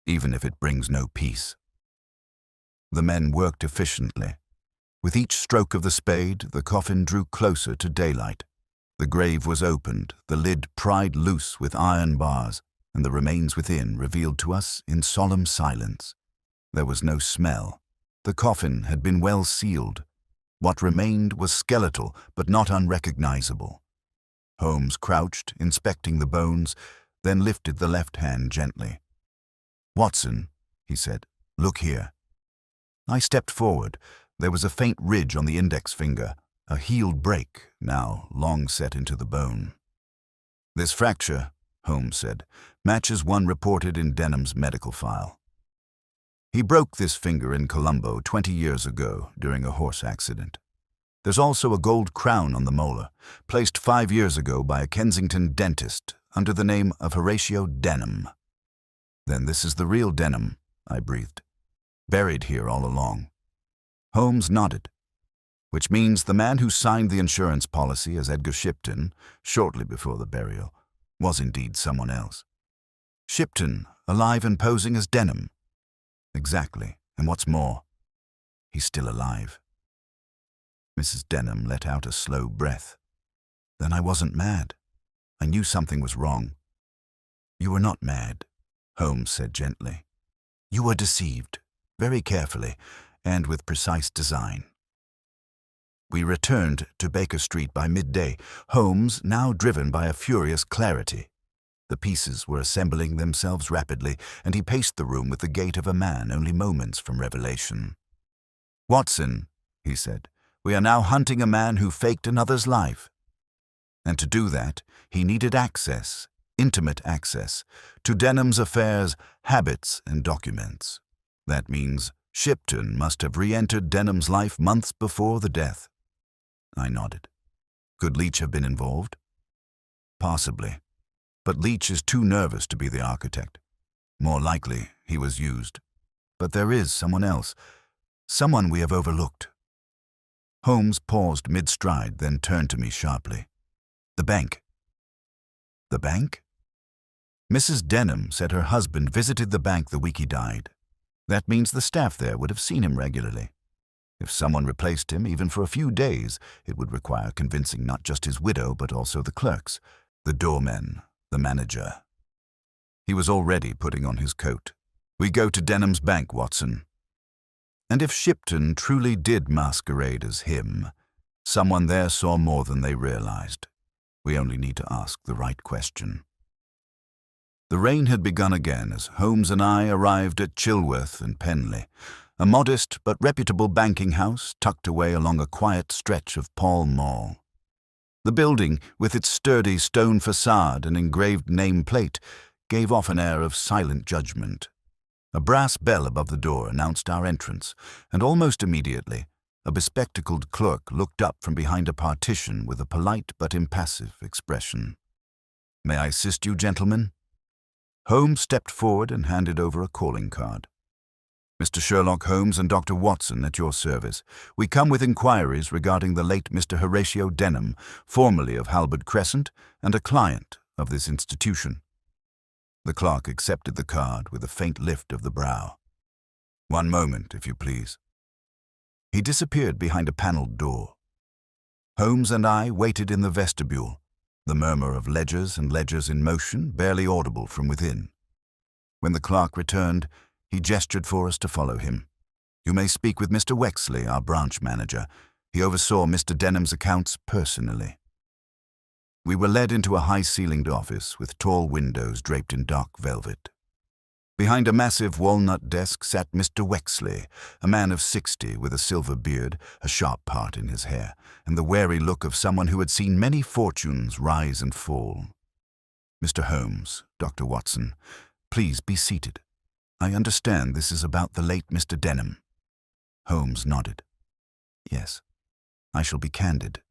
even if it brings no peace." The men worked efficiently. With each stroke of the spade, the coffin drew closer to daylight. The grave was opened, the lid pried loose with iron bars, and the remains within revealed to us in solemn silence. There was no smell. The coffin had been well sealed. What remained was skeletal, but not unrecognizable. Holmes crouched, inspecting the bones, then lifted the left hand gently. "Watson," he said, "look here." I stepped forward. There was a faint ridge on the index finger, a healed break, now long set into the bone. "This fracture," Holmes said, "matches one reported in Denham's medical file. He broke this finger in Colombo 20 years ago during a horse accident. There's also a gold crown on the molar, placed 5 years ago by a Kensington dentist under the name of Horatio Denham." "Then this is the real Denham," I breathed. "Buried here all along." Holmes nodded. "Which means the man who signed the insurance policy as Edgar Shipton, shortly before the burial, was indeed someone else." "Shipton, alive and posing as Denham?" "Exactly, and what's more, he's still alive." Mrs. Denham let out a slow breath. "Then I wasn't mad. I knew something was wrong." "You were not mad," Holmes said gently. "You were deceived, very carefully, and with precise design." We returned to Baker Street by midday, Holmes now driven by a furious clarity. The pieces were assembling themselves rapidly, and he paced the room with the gait of a man only moments from revelation. "Watson," he said, "we are now hunting a man who faked another's life. And to do that, he needed access, intimate access, to Denham's affairs, habits, and documents. That means Shipton must have re-entered Denham's life months before the death." I nodded. "Could Leach have been involved?" "Possibly. But Leach is too nervous to be the architect. More likely, he was used. But there is someone else, someone we have overlooked." Holmes paused mid-stride, then turned to me sharply. "The bank." "The bank?" "Mrs. Denham said her husband visited the bank the week he died. That means the staff there would have seen him regularly. If someone replaced him, even for a few days, it would require convincing not just his widow, but also the clerks, the doormen, the manager." He was already putting on his coat. "We go to Denham's bank, Watson. And if Shipton truly did masquerade as him, someone there saw more than they realized. We only need to ask the right question." The rain had begun again as Holmes and I arrived at Chilworth and Penley, a modest but reputable banking house tucked away along a quiet stretch of Pall Mall. The building, with its sturdy stone facade and engraved nameplate, gave off an air of silent judgment. A brass bell above the door announced our entrance, and almost immediately, a bespectacled clerk looked up from behind a partition with a polite but impassive expression. "May I assist you, gentlemen?" Holmes stepped forward and handed over a calling card. "Mr. Sherlock Holmes and Dr. Watson at your service. We come with inquiries regarding the late Mr. Horatio Denham, formerly of Halberd Crescent, and a client of this institution." The clerk accepted the card with a faint lift of the brow. "One moment, if you please." He disappeared behind a panelled door. Holmes and I waited in the vestibule, the murmur of ledgers and ledgers in motion barely audible from within. When the clerk returned, he gestured for us to follow him. "You may speak with Mr. Wexley, our branch manager. He oversaw Mr. Denham's accounts personally." We were led into a high-ceilinged office with tall windows draped in dark velvet. Behind a massive walnut desk sat Mr. Wexley, a man of 60 with a silver beard, a sharp part in his hair, and the wary look of someone who had seen many fortunes rise and fall. "Mr. Holmes, Dr. Watson, please be seated." I understand this is about the late Mr. Denham. Holmes nodded. Yes, I shall be candid.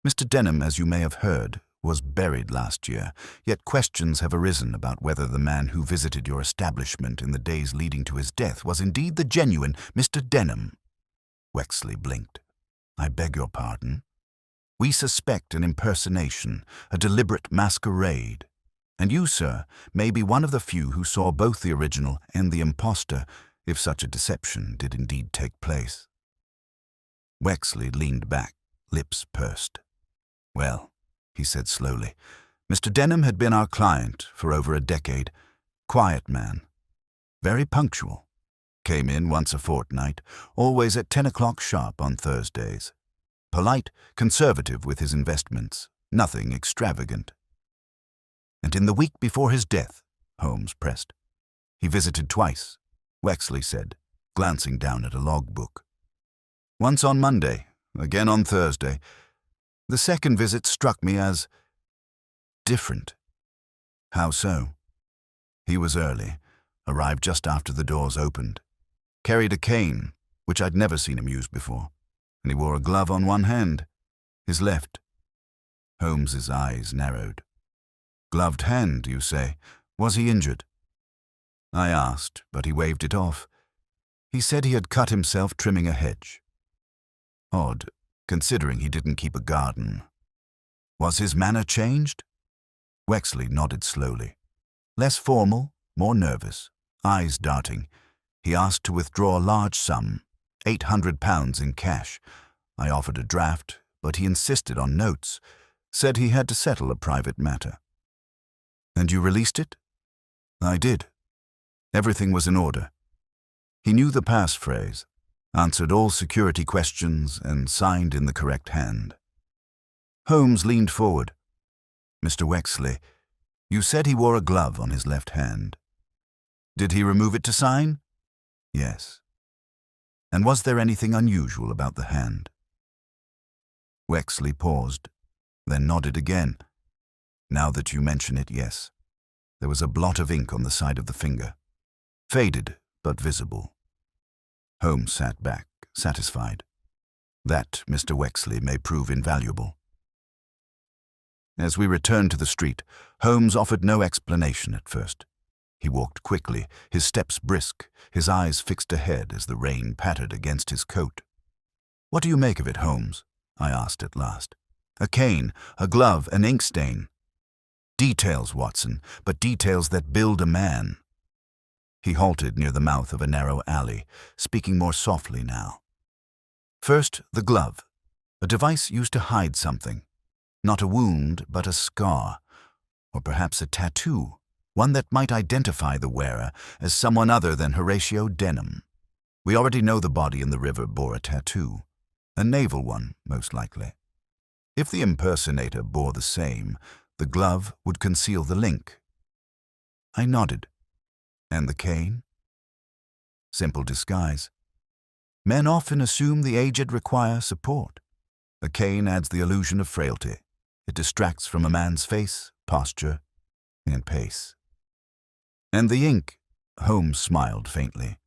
Mr. Denham, as you may have heard, was buried last year, yet questions have arisen about whether the man who visited your establishment in the days leading to his death was indeed the genuine Mr. Denham. Wexley blinked. I beg your pardon? We suspect an impersonation, a deliberate masquerade. And you, sir, may be one of the few who saw both the original and the impostor, if such a deception did indeed take place. Wexley leaned back, lips pursed. Well, he said slowly, Mr. Denham had been our client for over a decade. Quiet man. Very punctual. Came in once a fortnight, always at 10 o'clock sharp on Thursdays. Polite, conservative with his investments, nothing extravagant. And in the week before his death, Holmes pressed. He visited twice, Wexley said, glancing down at a logbook. Once on Monday, again on Thursday. The second visit struck me as different. How so? He was early, arrived just after the doors opened. Carried a cane, which I'd never seen him use before, and he wore a glove on one hand, his left. Holmes's eyes narrowed. Gloved hand, you say? Was he injured? I asked, but he waved it off. He said he had cut himself trimming a hedge. Odd, considering he didn't keep a garden. Was his manner changed? Wexley nodded slowly. Less formal, more nervous, eyes darting. He asked to withdraw a large sum, £800 in cash. I offered a draft, but he insisted on notes, said he had to settle a private matter. And you released it? I did. Everything was in order. He knew the passphrase, answered all security questions, and signed in the correct hand. Holmes leaned forward. Mr. Wexley, you said he wore a glove on his left hand. Did he remove it to sign? Yes. And was there anything unusual about the hand? Wexley paused, then nodded again. Now that you mention it, yes. There was a blot of ink on the side of the finger. Faded, but visible. Holmes sat back, satisfied. That, Mr. Wexley, may prove invaluable. As we returned to the street, Holmes offered no explanation at first. He walked quickly, his steps brisk, his eyes fixed ahead as the rain pattered against his coat. What do you make of it, Holmes? I asked at last. A cane, a glove, an ink stain. Details, Watson, but details that build a man. He halted near the mouth of a narrow alley, speaking more softly now. First, the glove, a device used to hide something. Not a wound, but a scar, or perhaps a tattoo, one that might identify the wearer as someone other than Horatio Denham. We already know the body in the river bore a tattoo, a naval one, most likely. If the impersonator bore the same, the glove would conceal the link. I nodded. And the cane? Simple disguise. Men often assume the aged require support. A cane adds the illusion of frailty. It distracts from a man's face, posture, and pace. And the ink? Holmes smiled faintly.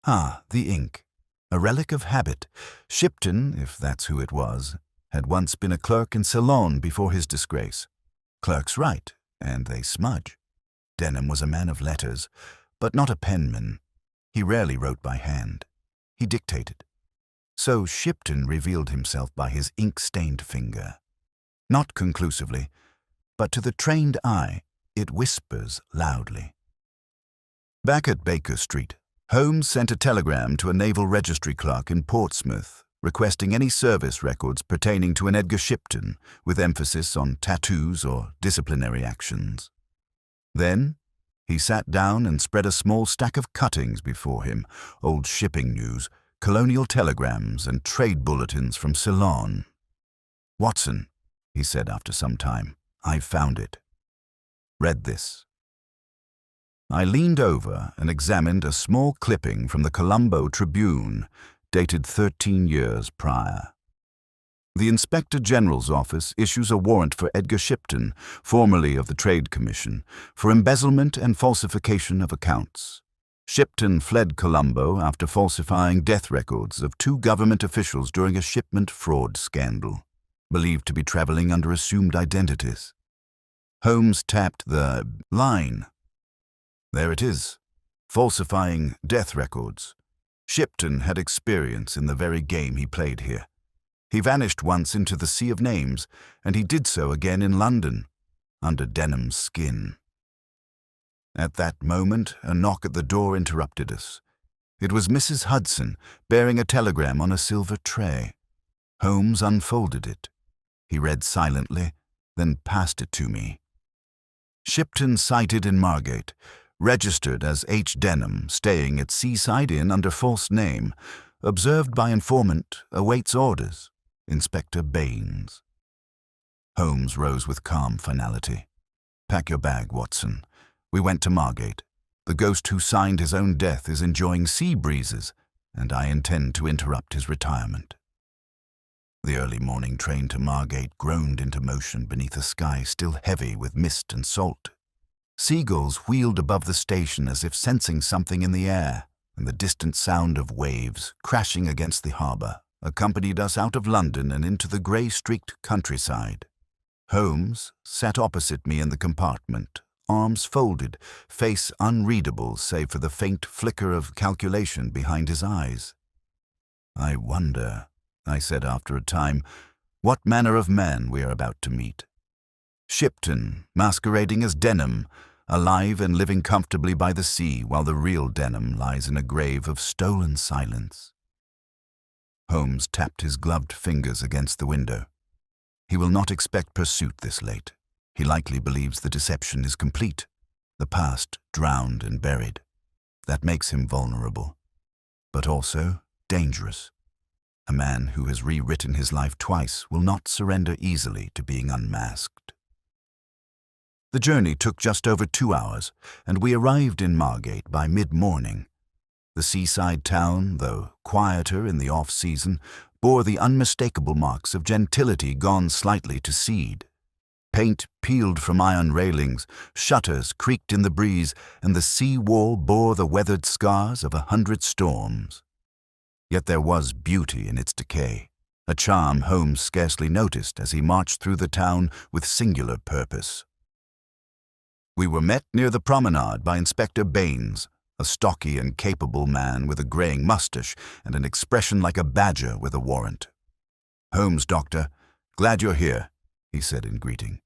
Ah, the ink. A relic of habit. Shipton, if that's who it was, had once been a clerk in Ceylon before his disgrace. Clerks write, and they smudge. Denham was a man of letters, but not a penman. He rarely wrote by hand. He dictated. So Shipton revealed himself by his ink-stained finger. Not conclusively, but to the trained eye, it whispers loudly. Back at Baker Street, Holmes sent a telegram to a naval registry clerk in Portsmouth, requesting any service records pertaining to an Edgar Shipton, with emphasis on tattoos or disciplinary actions. Then he sat down and spread a small stack of cuttings before him, old shipping news, colonial telegrams, and trade bulletins from Ceylon. Watson, he said after some time, I've found it. Read this. I leaned over and examined a small clipping from the Colombo Tribune, dated 13 years prior. The Inspector General's office issues a warrant for Edgar Shipton, formerly of the Trade Commission, for embezzlement and falsification of accounts. Shipton fled Colombo after falsifying death records of 2 government officials during a shipment fraud scandal, believed to be traveling under assumed identities. Holmes tapped the line. There it is. Falsifying death records. Shipton had experience in the very game he played here. He vanished once into the sea of names, and he did so again in London, under Denham's skin. At that moment, a knock at the door interrupted us. It was Mrs. Hudson, bearing a telegram on a silver tray. Holmes unfolded it. He read silently, then passed it to me. Shipton sighted in Margate, registered as H. Denham, staying at Seaside Inn under false name, observed by informant, awaits orders. Inspector Baines. Holmes rose with calm finality. Pack your bag, Watson. We went to Margate. The ghost who signed his own death is enjoying sea breezes, and I intend to interrupt his retirement. The early morning train to Margate groaned into motion beneath a sky still heavy with mist and salt. Seagulls wheeled above the station as if sensing something in the air, and the distant sound of waves crashing against the harbour accompanied us out of London and into the grey-streaked countryside. Holmes sat opposite me in the compartment, arms folded, face unreadable save for the faint flicker of calculation behind his eyes. "I wonder," I said after a time, "what manner of man we are about to meet. Shipton, masquerading as Denham, alive and living comfortably by the sea, while the real Denham lies in a grave of stolen silence." Holmes tapped his gloved fingers against the window. He will not expect pursuit this late. He likely believes the deception is complete, the past drowned and buried. That makes him vulnerable, but also dangerous. A man who has rewritten his life twice will not surrender easily to being unmasked. The journey took just over 2 hours, and we arrived in Margate by mid-morning. The seaside town, though quieter in the off-season, bore the unmistakable marks of gentility gone slightly to seed. Paint peeled from iron railings, shutters creaked in the breeze, and the sea wall bore the weathered scars of 100 storms. Yet there was beauty in its decay, a charm Holmes scarcely noticed as he marched through the town with singular purpose. We were met near the promenade by Inspector Baines, a stocky and capable man with a greying moustache and an expression like a badger with a warrant. "Holmes, Doctor. Glad you're here," he said in greeting.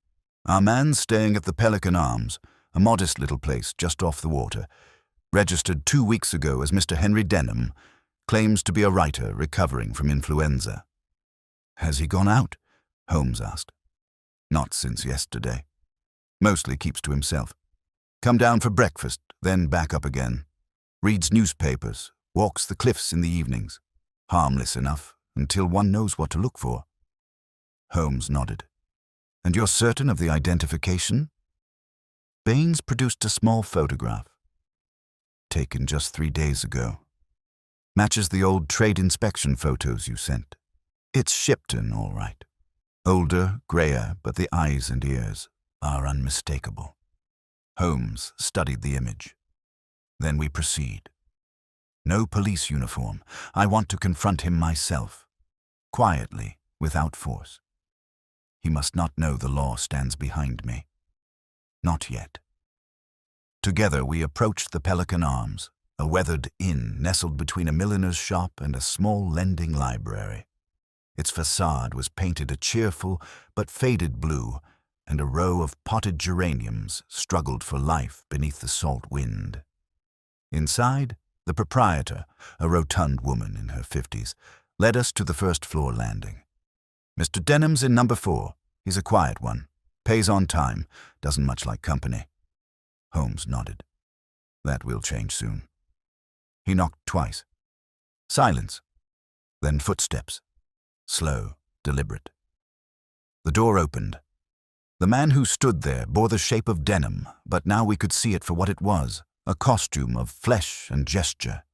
"Our man's staying at the Pelican Arms, a modest little place just off the water. Registered 2 weeks ago as Mr. Henry Denham. Claims to be a writer recovering from influenza." "Has he gone out?" Holmes asked. "Not since yesterday. Mostly keeps to himself. Come down for breakfast, then back up again. Reads newspapers, walks the cliffs in the evenings. Harmless enough, until one knows what to look for." Holmes nodded. "And you're certain of the identification?" Baines produced a small photograph. "Taken just 3 days ago. Matches the old trade inspection photos you sent. It's Shipton, all right. Older, greyer, but the eyes and ears are unmistakable." Holmes studied the image. "Then we proceed. No police uniform. I want to confront him myself. Quietly, without force. He must not know the law stands behind me. Not yet." Together we approached the Pelican Arms, a weathered inn nestled between a milliner's shop and a small lending library. Its facade was painted a cheerful but faded blue, and a row of potted geraniums struggled for life beneath the salt wind. Inside, the proprietor, a rotund woman in her 50s, led us to the first-floor landing. "Mr. Denham's in number 4. He's a quiet one. Pays on time. Doesn't much like company." Holmes nodded. "That will change soon." He knocked twice. Silence. Then footsteps. Slow, deliberate. The door opened. The man who stood there bore the shape of Denham, but now we could see it for what it was, a costume of flesh and gesture.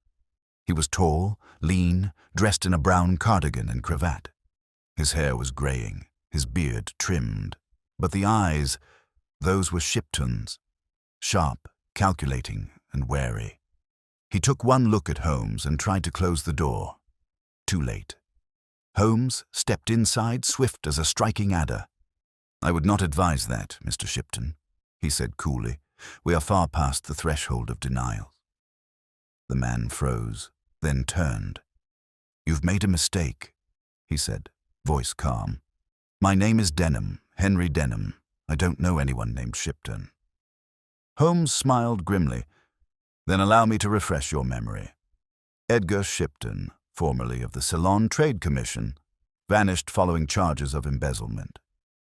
He was tall, lean, dressed in a brown cardigan and cravat. His hair was greying, his beard trimmed, but the eyes, those were Shipton's, sharp, calculating, and wary. He took one look at Holmes and tried to close the door. Too late. Holmes stepped inside, swift as a striking adder. "I would not advise that, Mr. Shipton," he said coolly. "We are far past the threshold of denial." The man froze, then turned. "You've made a mistake," he said, voice calm. "My name is Denham, Henry Denham. I don't know anyone named Shipton." Holmes smiled grimly. "Then allow me to refresh your memory. Edgar Shipton, formerly of the Ceylon Trade Commission, vanished following charges of embezzlement,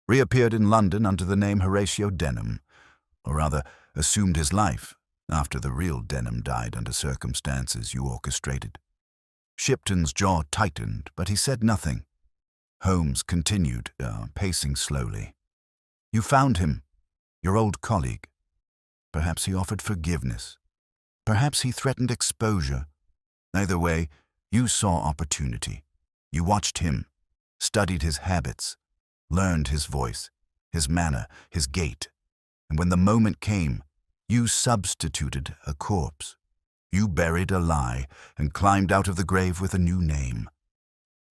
reappeared in London under the name Horatio Denham, or rather assumed his life after the real Denham died under circumstances you orchestrated." Shipton's jaw tightened, but he said nothing. Holmes continued, pacing slowly. "You found him, your old colleague. Perhaps he offered forgiveness. Perhaps he threatened exposure. Either way, you saw opportunity. You watched him, studied his habits, learned his voice, his manner, his gait, and when the moment came, you substituted a corpse. You buried a lie and climbed out of the grave with a new name."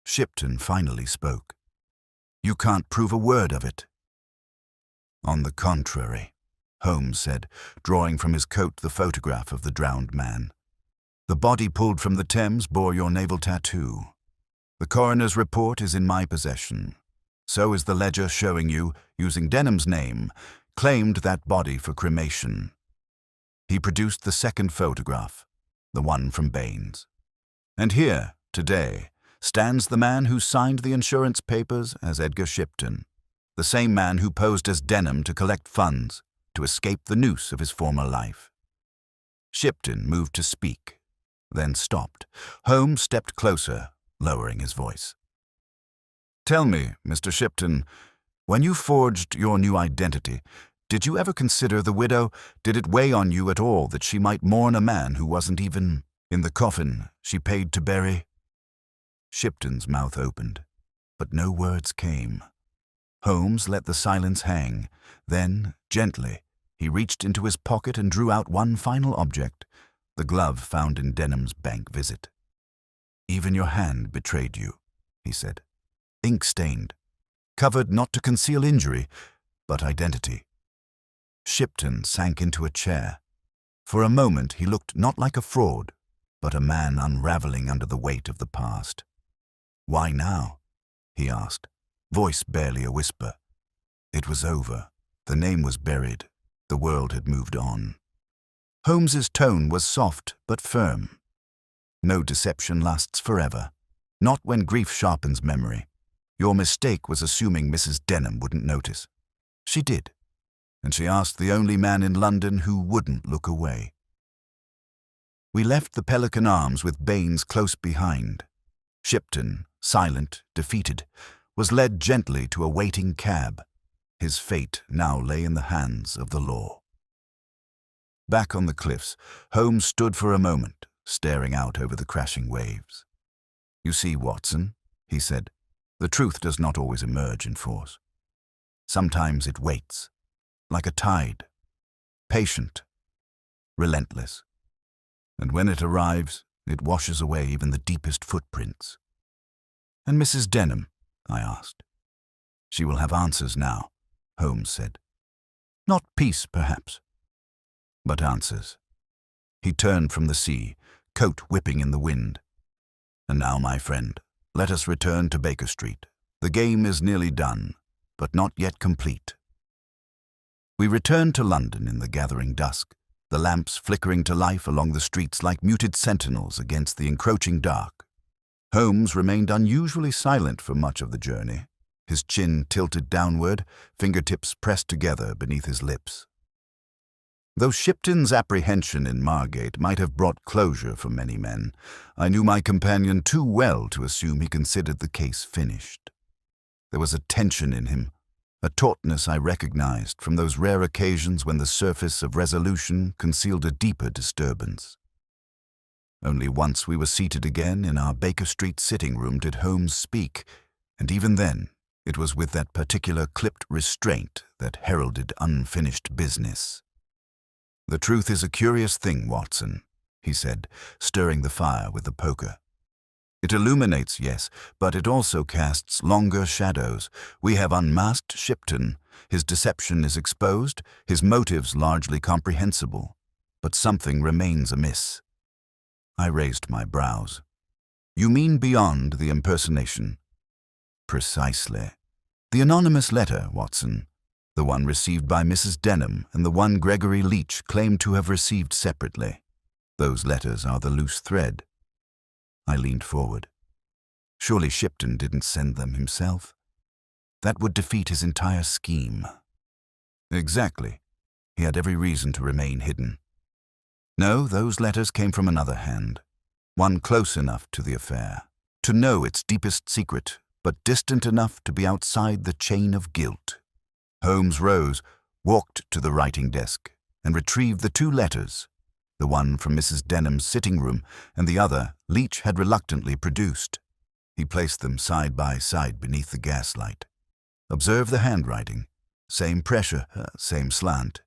Shipton finally spoke. "You can't prove a word of it." "On the contrary," Holmes said, drawing from his coat the photograph of the drowned man. "The body pulled from the Thames bore your naval tattoo. The coroner's report is in my possession. So is the ledger showing you, using Denham's name, claimed that body for cremation." He produced the second photograph, the one from Baines. "And here, today, stands the man who signed the insurance papers as Edgar Shipton, the same man who posed as Denham to collect funds, to escape the noose of his former life." Shipton moved to speak, then stopped. Holmes stepped closer, lowering his voice. "Tell me, Mr. Shipton, when you forged your new identity, did you ever consider the widow? Did it weigh on you at all that she might mourn a man who wasn't even in the coffin she paid to bury?" Shipton's mouth opened, but no words came. Holmes let the silence hang. Then, gently, he reached into his pocket and drew out one final object, the glove found in Denham's bank visit. "Even your hand betrayed you," he said. "Ink-stained, covered not to conceal injury, but identity." Shipton sank into a chair. For a moment he looked not like a fraud, but a man unraveling under the weight of the past. "Why now?" he asked, voice barely a whisper. It was over. The name was buried. The world had moved on. Holmes's tone was soft but firm. "No deception lasts forever. Not when grief sharpens memory. Your mistake was assuming Mrs. Denham wouldn't notice. She did, and she asked the only man in London who wouldn't look away." We left the Pelican Arms with Baines close behind. Shipton, silent, defeated, was led gently to a waiting cab. His fate now lay in the hands of the law. Back on the cliffs, Holmes stood for a moment, staring out over the crashing waves. "You see, Watson," he said, "the truth does not always emerge in force. Sometimes it waits, like a tide, patient, relentless. And when it arrives, it washes away even the deepest footprints." "And Mrs. Denham?" I asked. "She will have answers now," Holmes said. "Not peace, perhaps, but answers." He turned from the sea, coat whipping in the wind. "And now, my friend, let us return to Baker Street. The game is nearly done, but not yet complete." We returned to London in the gathering dusk, the lamps flickering to life along the streets like muted sentinels against the encroaching dark. Holmes remained unusually silent for much of the journey, his chin tilted downward, fingertips pressed together beneath his lips. Though Shipton's apprehension in Margate might have brought closure for many men, I knew my companion too well to assume he considered the case finished. There was a tension in him, a tautness I recognized from those rare occasions when the surface of resolution concealed a deeper disturbance. Only once we were seated again in our Baker Street sitting room did Holmes speak, and even then it was with that particular clipped restraint that heralded unfinished business. "The truth is a curious thing, Watson," he said, stirring the fire with the poker. It illuminates, yes, but it also casts longer shadows. We have unmasked Shipton. His deception is exposed, his motives largely comprehensible. But something remains amiss. I raised my brows. You mean beyond the impersonation? Precisely. The anonymous letter, Watson. The one received by Mrs. Denham and the one Gregory Leach claimed to have received separately. Those letters are the loose thread. I leaned forward. Surely Shipton didn't send them himself? That would defeat his entire scheme. Exactly. He had every reason to remain hidden. No, those letters came from another hand, one close enough to the affair, to know its deepest secret, but distant enough to be outside the chain of guilt. Holmes rose, walked to the writing desk, and retrieved the two letters, the one from Mrs. Denham's sitting room and the other Leach had reluctantly produced. He placed them side by side beneath the gaslight. Observe the handwriting. Same pressure, same slant.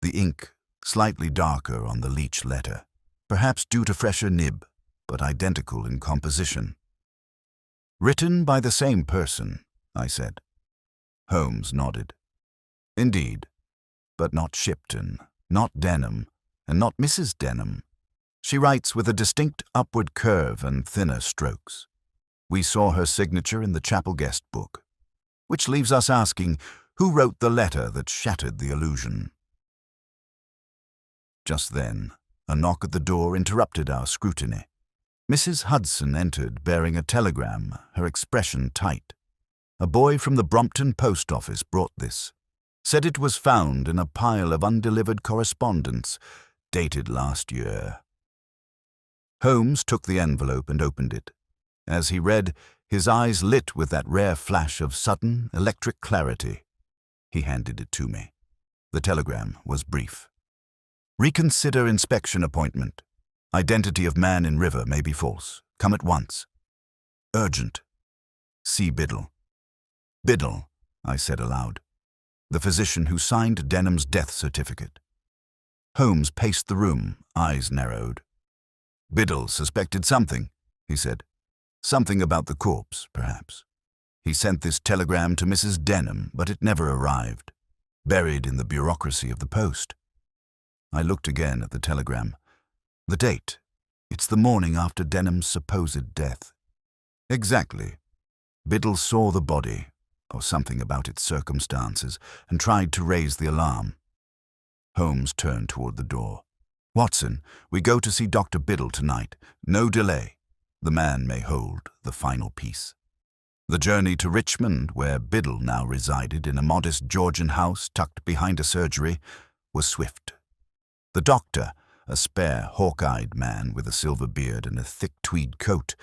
The ink slightly darker on the Leach letter, perhaps due to fresher nib, but identical in composition. Written by the same person, I said. Holmes nodded. Indeed, but not Shipton, not Denham, and not Mrs. Denham. She writes with a distinct upward curve and thinner strokes. We saw her signature in the chapel guest book, which leaves us asking, who wrote the letter that shattered the illusion? Just then, a knock at the door interrupted our scrutiny. Mrs. Hudson entered bearing a telegram, her expression tight. A boy from the Brompton post office brought this. Said it was found in a pile of undelivered correspondence, dated last year. Holmes took the envelope and opened it. As he read, his eyes lit with that rare flash of sudden, electric clarity. He handed it to me. The telegram was brief. Reconsider inspection appointment. Identity of man in river may be false. Come at once. Urgent. See Biddle. Biddle, I said aloud. The physician who signed Denham's death certificate. Holmes paced the room, eyes narrowed. Biddle suspected something, he said. Something about the corpse, perhaps. He sent this telegram to Mrs. Denham, but it never arrived. Buried in the bureaucracy of the post. I looked again at the telegram. The date. It's the morning after Denham's supposed death. Exactly. Biddle saw the body, or something about its circumstances, and tried to raise the alarm. Holmes turned toward the door. Watson, we go to see Dr. Biddle tonight. No delay. The man may hold the final piece. The journey to Richmond, where Biddle now resided in a modest Georgian house tucked behind a surgery, was swift. The doctor, a spare, hawk-eyed man with a silver beard and a thick tweed coat,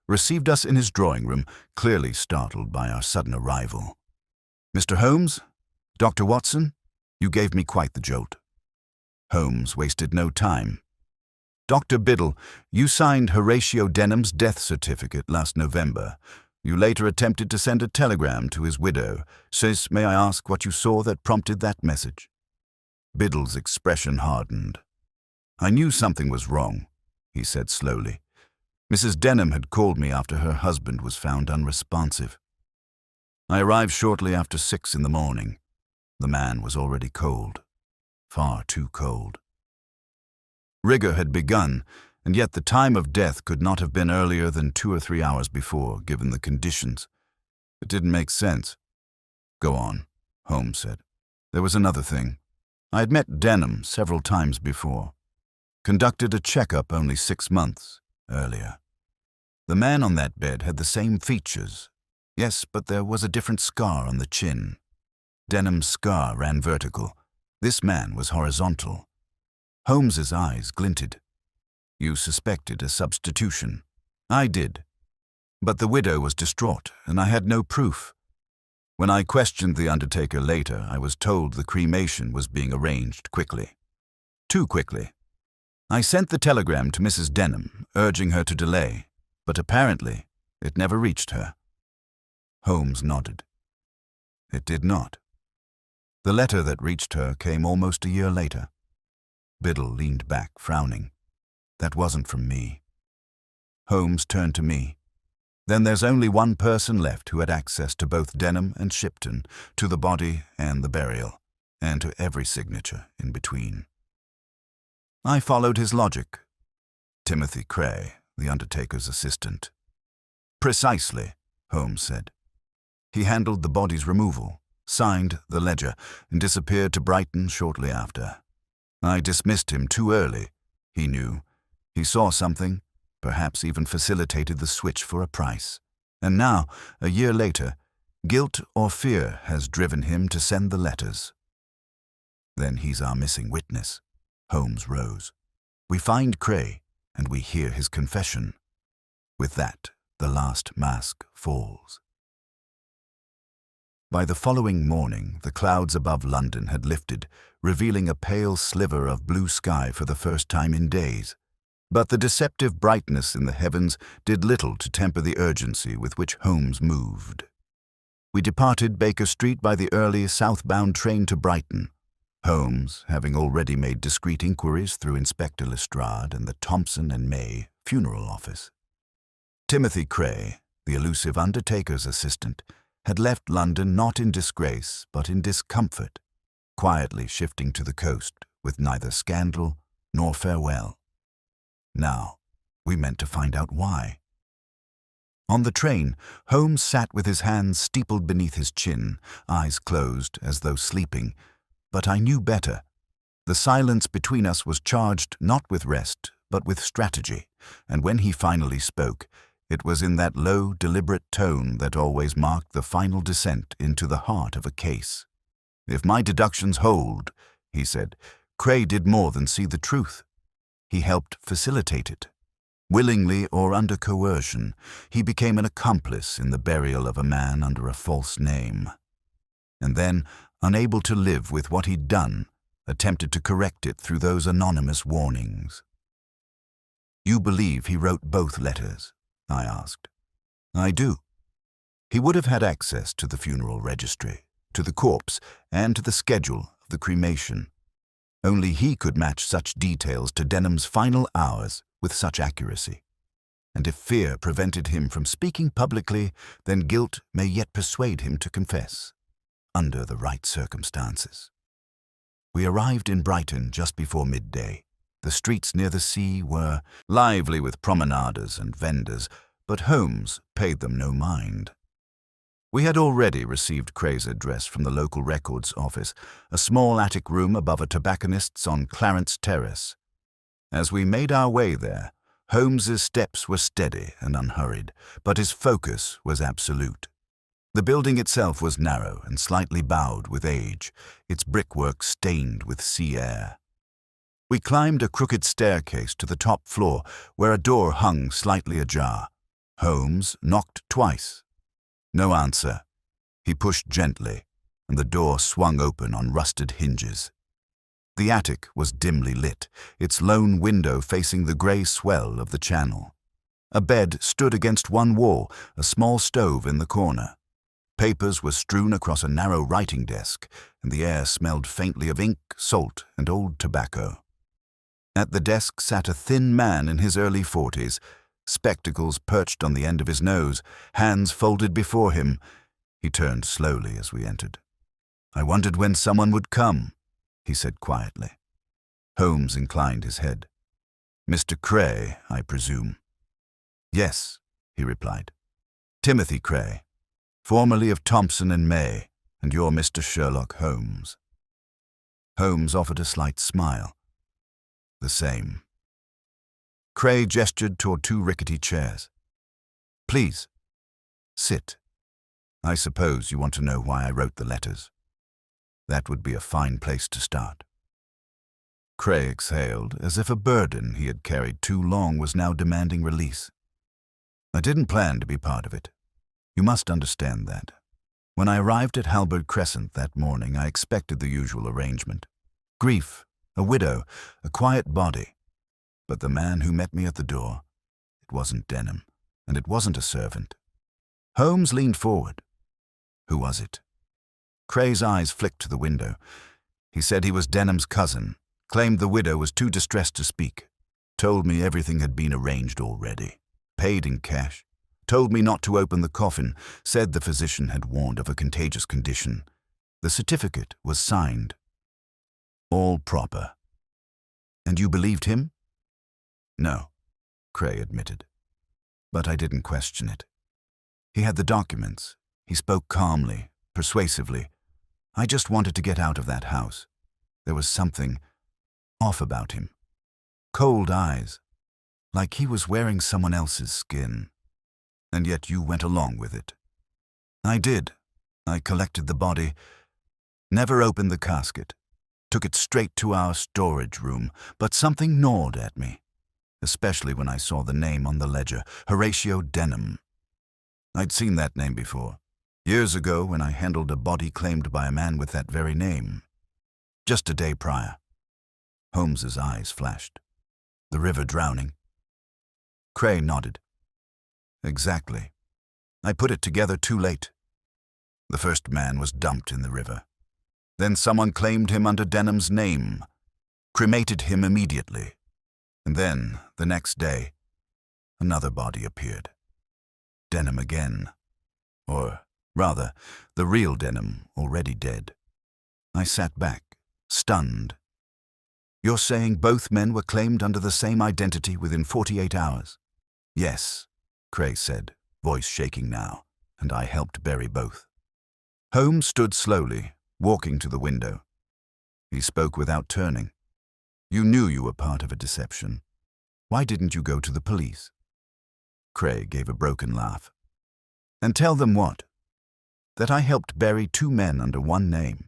received us in his drawing room, clearly startled by our sudden arrival. Mr. Holmes? Dr. Watson? You gave me quite the jolt. Holmes wasted no time. Dr. Biddle, you signed Horatio Denham's death certificate last November. You later attempted to send a telegram to his widow. Sis, may I ask what you saw that prompted that message? Biddle's expression hardened. I knew something was wrong, he said slowly. Mrs. Denham had called me after her husband was found unresponsive. I arrived shortly after 6 in the morning. The man was already cold. Far too cold. Rigor had begun, and yet the time of death could not have been earlier than 2 or 3 hours before, given the conditions. It didn't make sense. Go on, Holmes said. There was another thing. I had met Denham several times before. Conducted a checkup only 6 months earlier. The man on that bed had the same features. Yes, but there was a different scar on the chin. Denham's scar ran vertical. This man was horizontal. Holmes's eyes glinted. You suspected a substitution. I did. But the widow was distraught, and I had no proof. When I questioned the undertaker later, I was told the cremation was being arranged quickly. Too quickly. I sent the telegram to Mrs. Denham, urging her to delay, but apparently it never reached her. Holmes nodded. It did not. The letter that reached her came almost a year later. Biddle leaned back, frowning. That wasn't from me. Holmes turned to me. Then there's only one person left who had access to both Denham and Shipton, to the body and the burial, and to every signature in between. I followed his logic. Timothy Cray, the undertaker's assistant. Precisely, Holmes said. He handled the body's removal, signed the ledger, and disappeared to Brighton shortly after. I dismissed him too early. He knew. He saw something, perhaps even facilitated the switch for a price. And now, a year later, guilt or fear has driven him to send the letters. Then he's our missing witness. Holmes rose. We find Cray, and we hear his confession. With that, the last mask falls. By the following morning, the clouds above London had lifted, revealing a pale sliver of blue sky for the first time in days. But the deceptive brightness in the heavens did little to temper the urgency with which Holmes moved. We departed Baker Street by the early southbound train to Brighton, Holmes having already made discreet inquiries through Inspector Lestrade and the Thompson and May funeral office. Timothy Cray, the elusive undertaker's assistant, had left London not in disgrace but in discomfort, quietly shifting to the coast with neither scandal nor farewell. Now, we meant to find out why. On the train, Holmes sat with his hands steepled beneath his chin, eyes closed as though sleeping, but I knew better. The silence between us was charged not with rest, but with strategy, and when he finally spoke, it was in that low, deliberate tone that always marked the final descent into the heart of a case. If my deductions hold, he said, Cray did more than see the truth. He helped facilitate it. Willingly or under coercion, he became an accomplice in the burial of a man under a false name. And then, unable to live with what he'd done, attempted to correct it through those anonymous warnings. You believe he wrote both letters? I asked. I do. He would have had access to the funeral registry, to the corpse, and to the schedule of the cremation. Only he could match such details to Denham's final hours with such accuracy. And if fear prevented him from speaking publicly, then guilt may yet persuade him to confess, under the right circumstances. We arrived in Brighton just before midday. The streets near the sea were lively with promenaders and vendors, but Holmes paid them no mind. We had already received Cray's address from the local records office, a small attic room above a tobacconist's on Clarence Terrace. As we made our way there, Holmes's steps were steady and unhurried, but his focus was absolute. The building itself was narrow and slightly bowed with age, its brickwork stained with sea air. We climbed a crooked staircase to the top floor, where a door hung slightly ajar. Holmes knocked twice. No answer. He pushed gently, and the door swung open on rusted hinges. The attic was dimly lit, its lone window facing the grey swell of the channel. A bed stood against one wall, a small stove in the corner. Papers were strewn across a narrow writing desk, and the air smelled faintly of ink, salt, and old tobacco. At the desk sat a thin man in his early 40s, spectacles perched on the end of his nose, hands folded before him. He turned slowly as we entered. I wondered when someone would come, he said quietly. Holmes inclined his head. Mr. Cray, I presume. Yes, he replied. Timothy Cray, formerly of Thompson and May, and you're Mr. Sherlock Holmes. Holmes offered a slight smile. The same. Cray gestured toward two rickety chairs. Please, sit. I suppose you want to know why I wrote the letters. That would be a fine place to start. Cray exhaled, as if a burden he had carried too long was now demanding release. I didn't plan to be part of it. You must understand that. When I arrived at Halberd Crescent that morning, I expected the usual arrangement. Grief, a widow, a quiet body. But the man who met me at the door, it wasn't Denham, and it wasn't a servant. Holmes leaned forward. Who was it? Cray's eyes flicked to the window. He said he was Denham's cousin, claimed the widow was too distressed to speak. Told me everything had been arranged already. Paid in cash. Told me not to open the coffin. Said the physician had warned of a contagious condition. The certificate was signed. All proper. And you believed him? No, Cray admitted. But I didn't question it. He had the documents. He spoke calmly, persuasively. I just wanted to get out of that house. There was something off about him. Cold eyes, like he was wearing someone else's skin. And yet you went along with it. I did. I collected the body, never opened the casket, took it straight to our storage room, but something gnawed at me, especially when I saw the name on the ledger, Horatio Denham. I'd seen that name before, years ago when I handled a body claimed by a man with that very name. Just a day prior. Holmes's eyes flashed. The river drowning. Cray nodded. Exactly. I put it together too late. The first man was dumped in the river. Then someone claimed him under Denham's name, cremated him immediately. And then, the next day, another body appeared. Denham again. Or, rather, the real Denham, already dead. I sat back, stunned. You're saying both men were claimed under the same identity within 48 hours? Yes, Cray said, voice shaking now, and I helped bury both. Holmes stood slowly, walking to the window. He spoke without turning. You knew you were part of a deception. Why didn't you go to the police? Cray gave a broken laugh. And tell them what? That I helped bury two men under one name.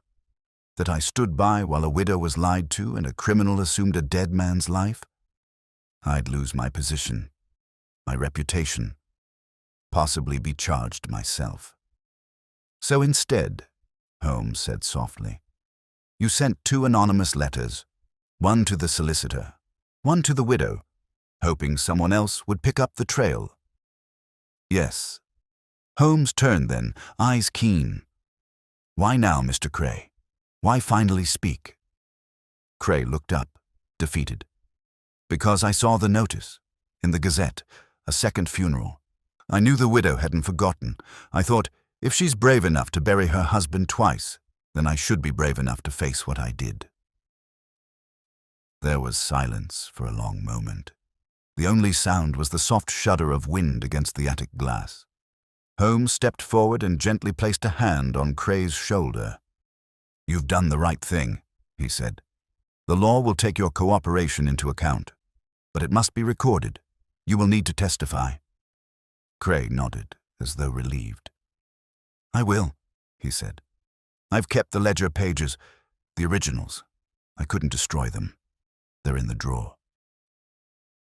That I stood by while a widow was lied to and a criminal assumed a dead man's life? I'd lose my position, my reputation, possibly be charged myself. So instead, Holmes said softly, you sent two anonymous letters, one to the solicitor, one to the widow, hoping someone else would pick up the trail. Yes. Holmes turned then, eyes keen. Why now, Mr. Cray? Why finally speak? Cray looked up, defeated. Because I saw the notice, in the Gazette, a second funeral. I knew the widow hadn't forgotten. I thought, if she's brave enough to bury her husband twice, then I should be brave enough to face what I did. There was silence for a long moment. The only sound was the soft shudder of wind against the attic glass. Holmes stepped forward and gently placed a hand on Cray's shoulder. You've done the right thing, he said. The law will take your cooperation into account, but it must be recorded. You will need to testify. Cray nodded, as though relieved. I will, he said. I've kept the ledger pages, the originals. I couldn't destroy them. They're in the drawer.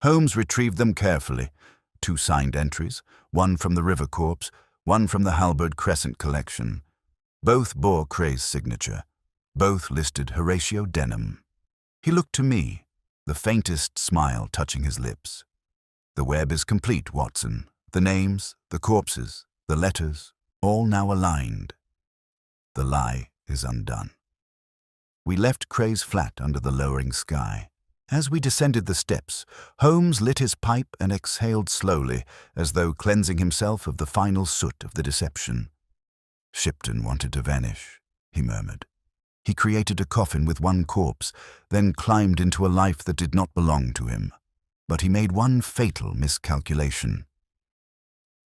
Holmes retrieved them carefully. 2 signed entries, one from the River Corpse, one from the Halberd Crescent collection. Both bore Cray's signature. Both listed Horatio Denham. He looked to me, the faintest smile touching his lips. The web is complete, Watson. The names, the corpses, the letters, all now aligned. The lie is undone. We left Cray's flat under the lowering sky. As we descended the steps, Holmes lit his pipe and exhaled slowly, as though cleansing himself of the final soot of the deception. Shipton wanted to vanish, he murmured. He created a coffin with one corpse, then climbed into a life that did not belong to him. But he made one fatal miscalculation.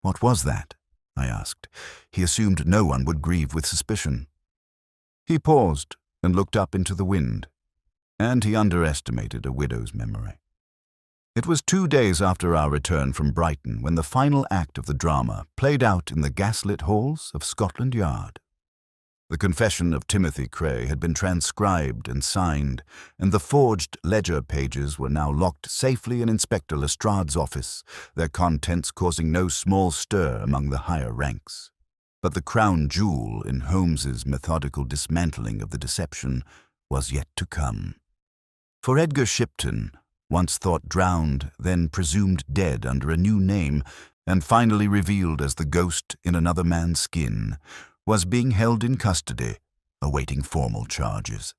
What was that? I asked. He assumed no one would grieve with suspicion. He paused and looked up into the wind. And he underestimated a widow's memory. It was 2 days after our return from Brighton when the final act of the drama played out in the gaslit halls of Scotland Yard. The confession of Timothy Cray had been transcribed and signed, and the forged ledger pages were now locked safely in Inspector Lestrade's office, their contents causing no small stir among the higher ranks. But the crown jewel in Holmes's methodical dismantling of the deception was yet to come. For Edgar Shipton, once thought drowned, then presumed dead under a new name, and finally revealed as the ghost in another man's skin, was being held in custody, awaiting formal charges.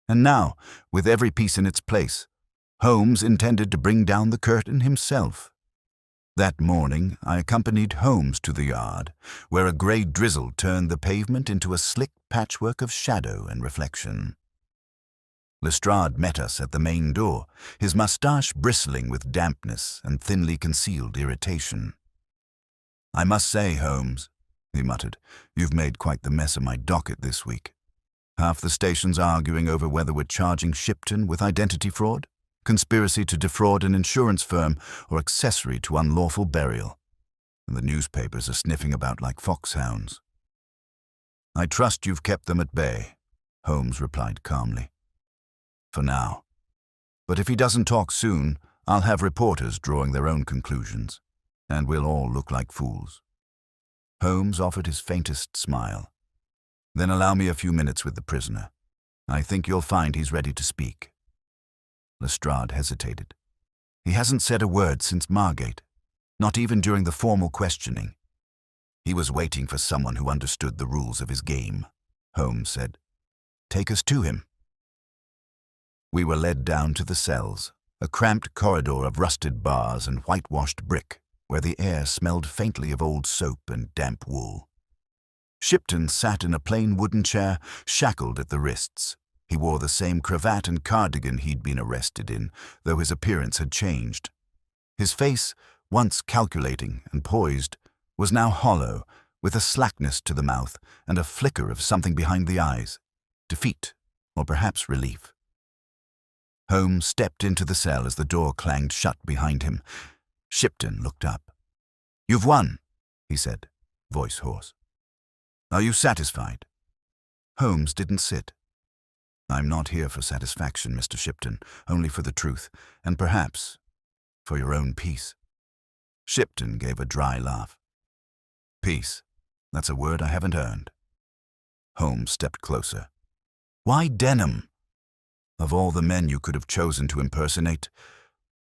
And now, with every piece in its place, Holmes intended to bring down the curtain himself. That morning, I accompanied Holmes to the yard, where a grey drizzle turned the pavement into a slick patchwork of shadow and reflection. Lestrade met us at the main door, his moustache bristling with dampness and thinly concealed irritation. "I must say, Holmes," he muttered, "you've made quite the mess of my docket this week. Half the station's arguing over whether we're charging Shipton with identity fraud, conspiracy to defraud an insurance firm, or accessory to unlawful burial. And the newspapers are sniffing about like foxhounds." "I trust you've kept them at bay," Holmes replied calmly. "For now. But if he doesn't talk soon, I'll have reporters drawing their own conclusions, and we'll all look like fools." Holmes offered his faintest smile. "Then allow me a few minutes with the prisoner. I think you'll find he's ready to speak." Lestrade hesitated. "He hasn't said a word since Margate, not even during the formal questioning." "He was waiting for someone who understood the rules of his game," Holmes said. "Take us to him." We were led down to the cells, a cramped corridor of rusted bars and whitewashed brick, where the air smelled faintly of old soap and damp wool. Shipton sat in a plain wooden chair, shackled at the wrists. He wore the same cravat and cardigan he'd been arrested in, though his appearance had changed. His face, once calculating and poised, was now hollow, with a slackness to the mouth and a flicker of something behind the eyes, defeat, or perhaps relief. Holmes stepped into the cell as the door clanged shut behind him. Shipton looked up. "You've won," he said, voice hoarse. "Are you satisfied?" Holmes didn't sit. "I'm not here for satisfaction, Mr. Shipton, only for the truth, and perhaps for your own peace." Shipton gave a dry laugh. "Peace, that's a word I haven't earned." Holmes stepped closer. "Why Denham? Of all the men you could have chosen to impersonate,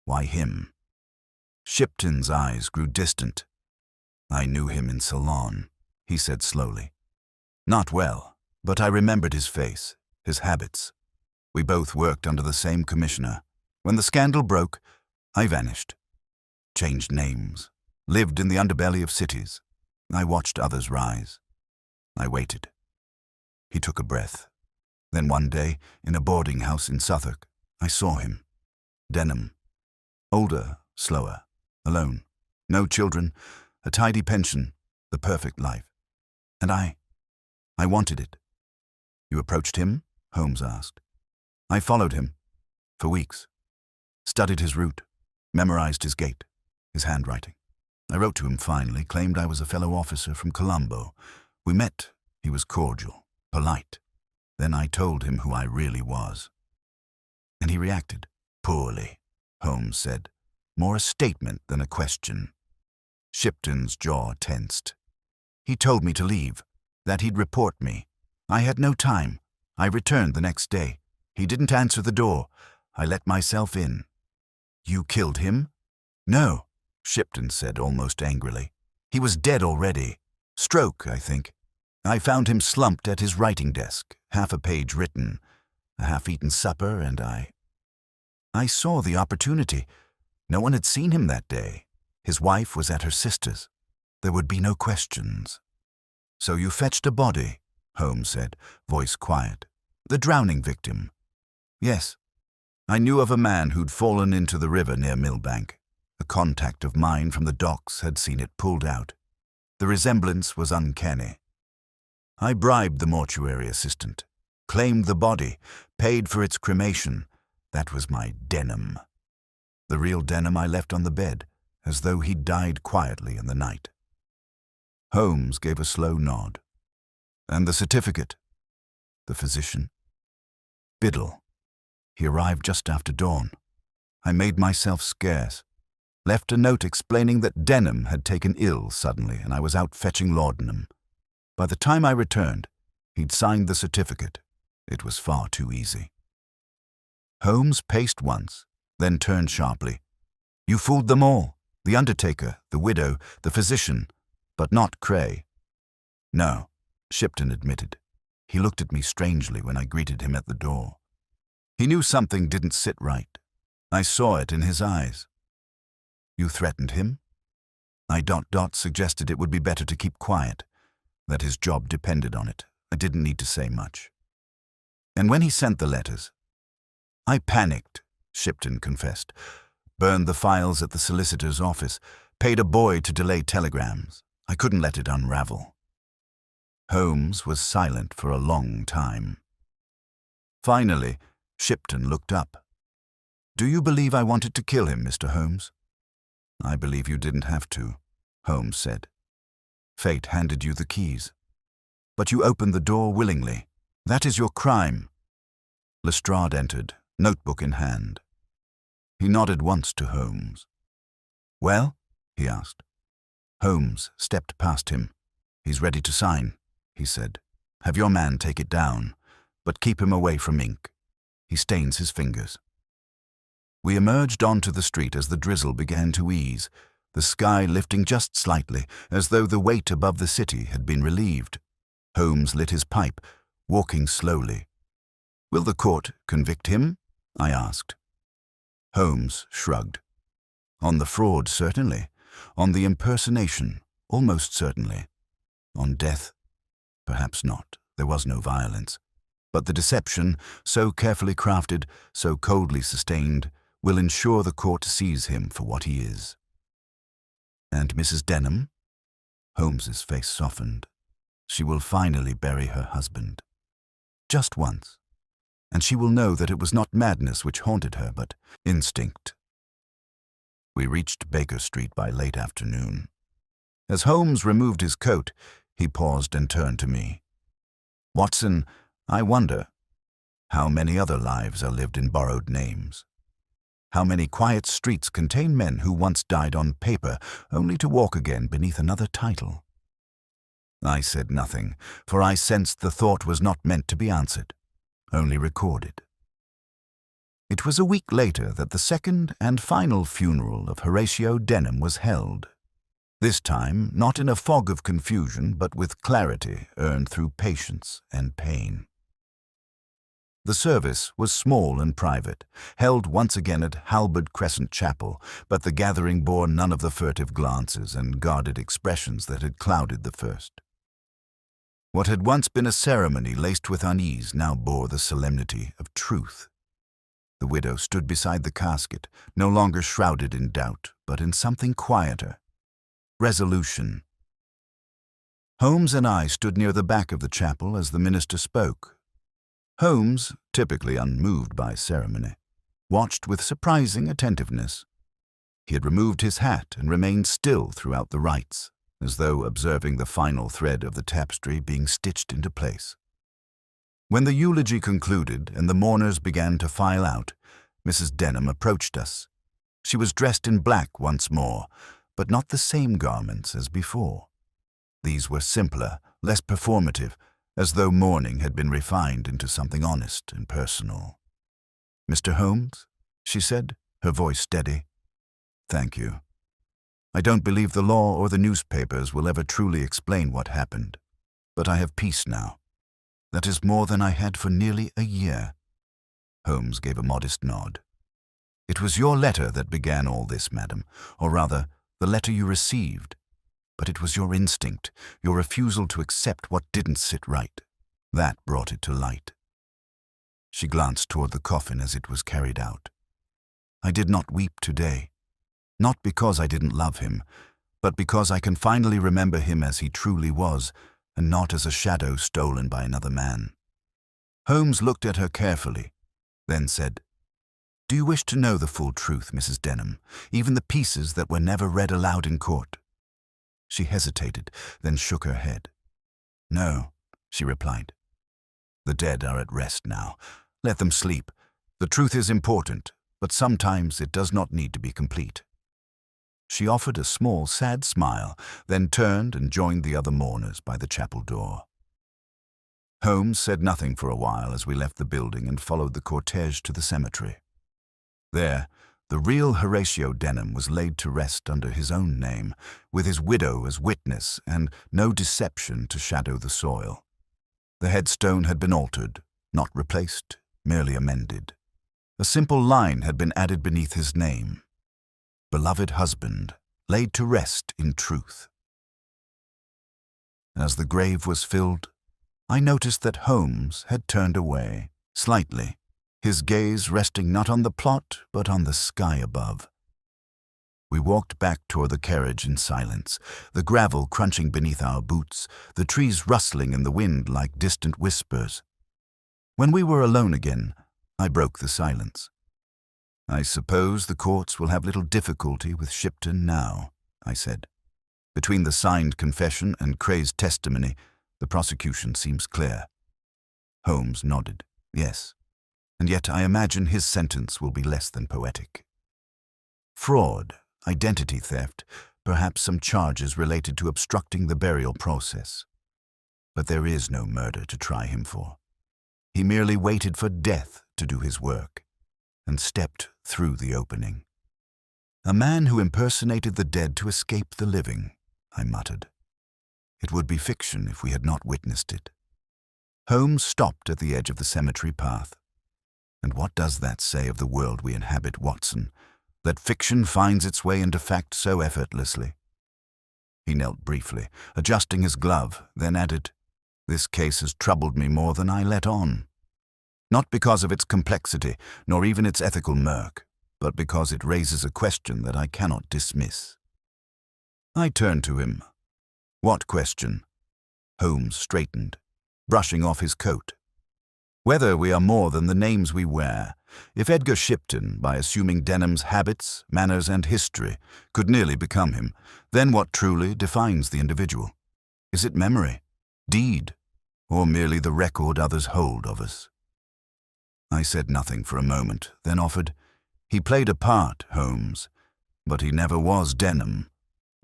why him?" Shipton's eyes grew distant. "I knew him in Ceylon," he said slowly. "Not well, but I remembered his face, his habits. We both worked under the same commissioner. When the scandal broke, I vanished. Changed names, lived in the underbelly of cities. I watched others rise. I waited." He took a breath. "Then one day, in a boarding house in Suffolk, I saw him. Denham. Older, slower, alone. No children, a tidy pension, the perfect life. And I wanted it." "You approached him?" Holmes asked. "I followed him. For weeks. Studied his route, memorized his gait, his handwriting. I wrote to him finally, claimed I was a fellow officer from Colombo. We met. He was cordial, polite. Then I told him who I really was. And he reacted. Poorly, Holmes said. More a statement than a question. Shipton's jaw tensed. He told me to leave, that he'd report me. I had no time. I returned the next day. He didn't answer the door. I let myself in." "You killed him?" "No," Shipton said almost angrily. "He was dead already. Stroke, I think. I found him slumped at his writing desk, half a page written, a half-eaten supper, and I saw the opportunity. No one had seen him that day. His wife was at her sister's. There would be no questions." "So you fetched a body," Holmes said, voice quiet. "The drowning victim." "Yes. I knew of a man who'd fallen into the river near Millbank. A contact of mine from the docks had seen it pulled out. The resemblance was uncanny. I bribed the mortuary assistant, claimed the body, paid for its cremation. That was my Denham. The real Denham I left on the bed, as though he'd died quietly in the night." Holmes gave a slow nod. "And the certificate?" "The physician?" "Biddle. He arrived just after dawn. I made myself scarce. Left a note explaining that Denham had taken ill suddenly and I was out fetching laudanum. By the time I returned, he'd signed the certificate. It was far too easy." Holmes paced once, then turned sharply. "You fooled them all, the undertaker, the widow, the physician, but not Cray." "No," Shipton admitted. He looked at me strangely when I greeted him at the door. He knew something didn't sit right. I saw it in his eyes. You threatened him? I suggested it would be better to keep quiet, that his job depended on it. I didn't need to say much. And when he sent the letters, I panicked, Shipton confessed, burned the files at the solicitor's office, paid a boy to delay telegrams. I couldn't let it unravel. Holmes was silent for a long time. Finally, Shipton looked up. Do you believe I wanted to kill him, Mr. Holmes? I believe you didn't have to, Holmes said. Fate handed you the keys. But you opened the door willingly. That is your crime. Lestrade entered, notebook in hand. He nodded once to Holmes. Well? He asked. Holmes stepped past him. He's ready to sign, he said. Have your man take it down, but keep him away from ink. He stains his fingers. We emerged onto the street as the drizzle began to ease, the sky lifting just slightly, as though the weight above the city had been relieved. Holmes lit his pipe, walking slowly. Will the court convict him? I asked. Holmes shrugged. On the fraud, certainly. On the impersonation, almost certainly. On death, perhaps not. There was no violence. But the deception, so carefully crafted, so coldly sustained, will ensure the court sees him for what he is. And Mrs. Denham? Holmes's face softened. She will finally bury her husband. Just once. And she will know that it was not madness which haunted her, but instinct. We reached Baker Street by late afternoon. As Holmes removed his coat, he paused and turned to me. Watson, I wonder how many other lives are lived in borrowed names. How many quiet streets contain men who once died on paper, only to walk again beneath another title? I said nothing, for I sensed the thought was not meant to be answered, only recorded. It was a week later that the second and final funeral of Horatio Denham was held. This time, not in a fog of confusion, but with clarity earned through patience and pain. The service was small and private, held once again at Halberd Crescent Chapel, but the gathering bore none of the furtive glances and guarded expressions that had clouded the first. What had once been a ceremony laced with unease now bore the solemnity of truth. The widow stood beside the casket, no longer shrouded in doubt, but in something quieter. Resolution. Holmes and I stood near the back of the chapel as the minister spoke. Holmes, typically unmoved by ceremony, watched with surprising attentiveness. He had removed his hat and remained still throughout the rites, as though observing the final thread of the tapestry being stitched into place. When the eulogy concluded and the mourners began to file out, Mrs. Denham approached us. She was dressed in black once more, but not the same garments as before. These were simpler, less performative, as though mourning had been refined into something honest and personal. Mr. Holmes, she said, her voice steady. Thank you. I don't believe the law or the newspapers will ever truly explain what happened, but I have peace now. That is more than I had for nearly a year. Holmes gave a modest nod. It was your letter that began all this, madam, or rather, the letter you received. But it was your instinct, your refusal to accept what didn't sit right. That brought it to light. She glanced toward the coffin as it was carried out. I did not weep today, not because I didn't love him, but because I can finally remember him as he truly was, and not as a shadow stolen by another man. Holmes looked at her carefully, then said, Do you wish to know the full truth, Mrs. Denham, even the pieces that were never read aloud in court? She hesitated, then shook her head. No, she replied. The dead are at rest now. Let them sleep. The truth is important, but sometimes it does not need to be complete. She offered a small, sad smile, then turned and joined the other mourners by the chapel door. Holmes said nothing for a while as we left the building and followed the cortege to the cemetery. There, the real Horatio Denham was laid to rest under his own name, with his widow as witness and no deception to shadow the soil. The headstone had been altered, not replaced, merely amended. A simple line had been added beneath his name. Beloved husband, laid to rest in truth. As the grave was filled, I noticed that Holmes had turned away, slightly, his gaze resting not on the plot but on the sky above. We walked back toward the carriage in silence, the gravel crunching beneath our boots, the trees rustling in the wind like distant whispers. When we were alone again, I broke the silence. I suppose the courts will have little difficulty with Shipton now, I said. Between the signed confession and crazed testimony, the prosecution seems clear. Holmes nodded. Yes, and yet I imagine his sentence will be less than poetic. Fraud, identity theft, perhaps some charges related to obstructing the burial process. But there is no murder to try him for. He merely waited for death to do his work, and stepped through the opening. A man who impersonated the dead to escape the living, I muttered. It would be fiction if we had not witnessed it. Holmes stopped at the edge of the cemetery path. And what does that say of the world we inhabit, Watson, that fiction finds its way into fact so effortlessly? He knelt briefly, adjusting his glove, then added, This case has troubled me more than I let on. Not because of its complexity, nor even its ethical murk, but because it raises a question that I cannot dismiss. I turned to him. What question? Holmes straightened, brushing off his coat. Whether we are more than the names we wear. If Edgar Shipton, by assuming Denham's habits, manners, and history, could nearly become him, then what truly defines the individual? Is it memory, deed, or merely the record others hold of us? I said nothing for a moment, then offered, He played a part, Holmes, but he never was Denham.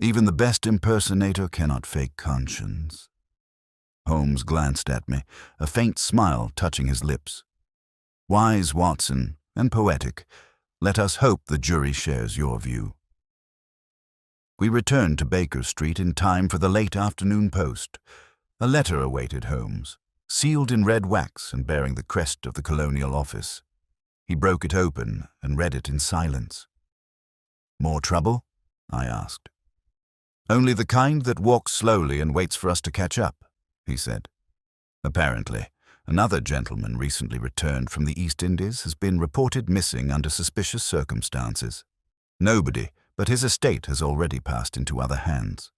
Even the best impersonator cannot fake conscience. Holmes glanced at me, a faint smile touching his lips. Wise, Watson, and poetic, let us hope the jury shares your view. We returned to Baker Street in time for the late afternoon post. A letter awaited Holmes, sealed in red wax and bearing the crest of the Colonial Office. He broke it open and read it in silence. More trouble? I asked. Only the kind that walks slowly and waits for us to catch up, he said. Apparently, another gentleman recently returned from the East Indies has been reported missing under suspicious circumstances. Nobody but his estate has already passed into other hands.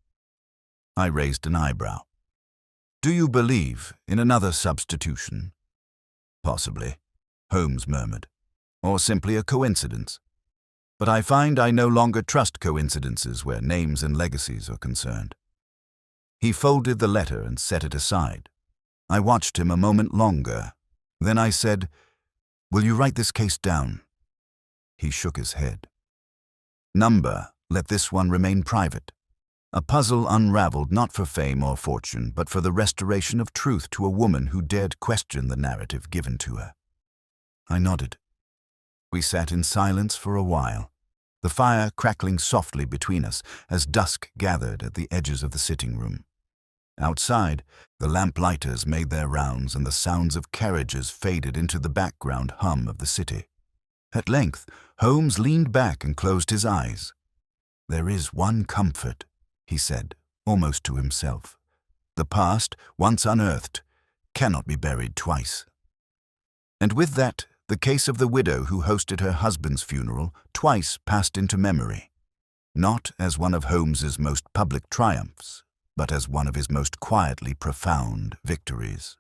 I raised an eyebrow. Do you believe in another substitution? Possibly, Holmes murmured, or simply a coincidence. But I find I no longer trust coincidences where names and legacies are concerned. He folded the letter and set it aside. I watched him a moment longer. Then I said, Will you write this case down? He shook his head. Number, let this one remain private. A puzzle unraveled not for fame or fortune, but for the restoration of truth to a woman who dared question the narrative given to her. I nodded. We sat in silence for a while, the fire crackling softly between us as dusk gathered at the edges of the sitting room. Outside, the lamplighters made their rounds and the sounds of carriages faded into the background hum of the city. At length, Holmes leaned back and closed his eyes. There is one comfort, he said, almost to himself. The past, once unearthed, cannot be buried twice. And with that, the case of the widow who hosted her husband's funeral twice passed into memory, not as one of Holmes's most public triumphs, but as one of his most quietly profound victories.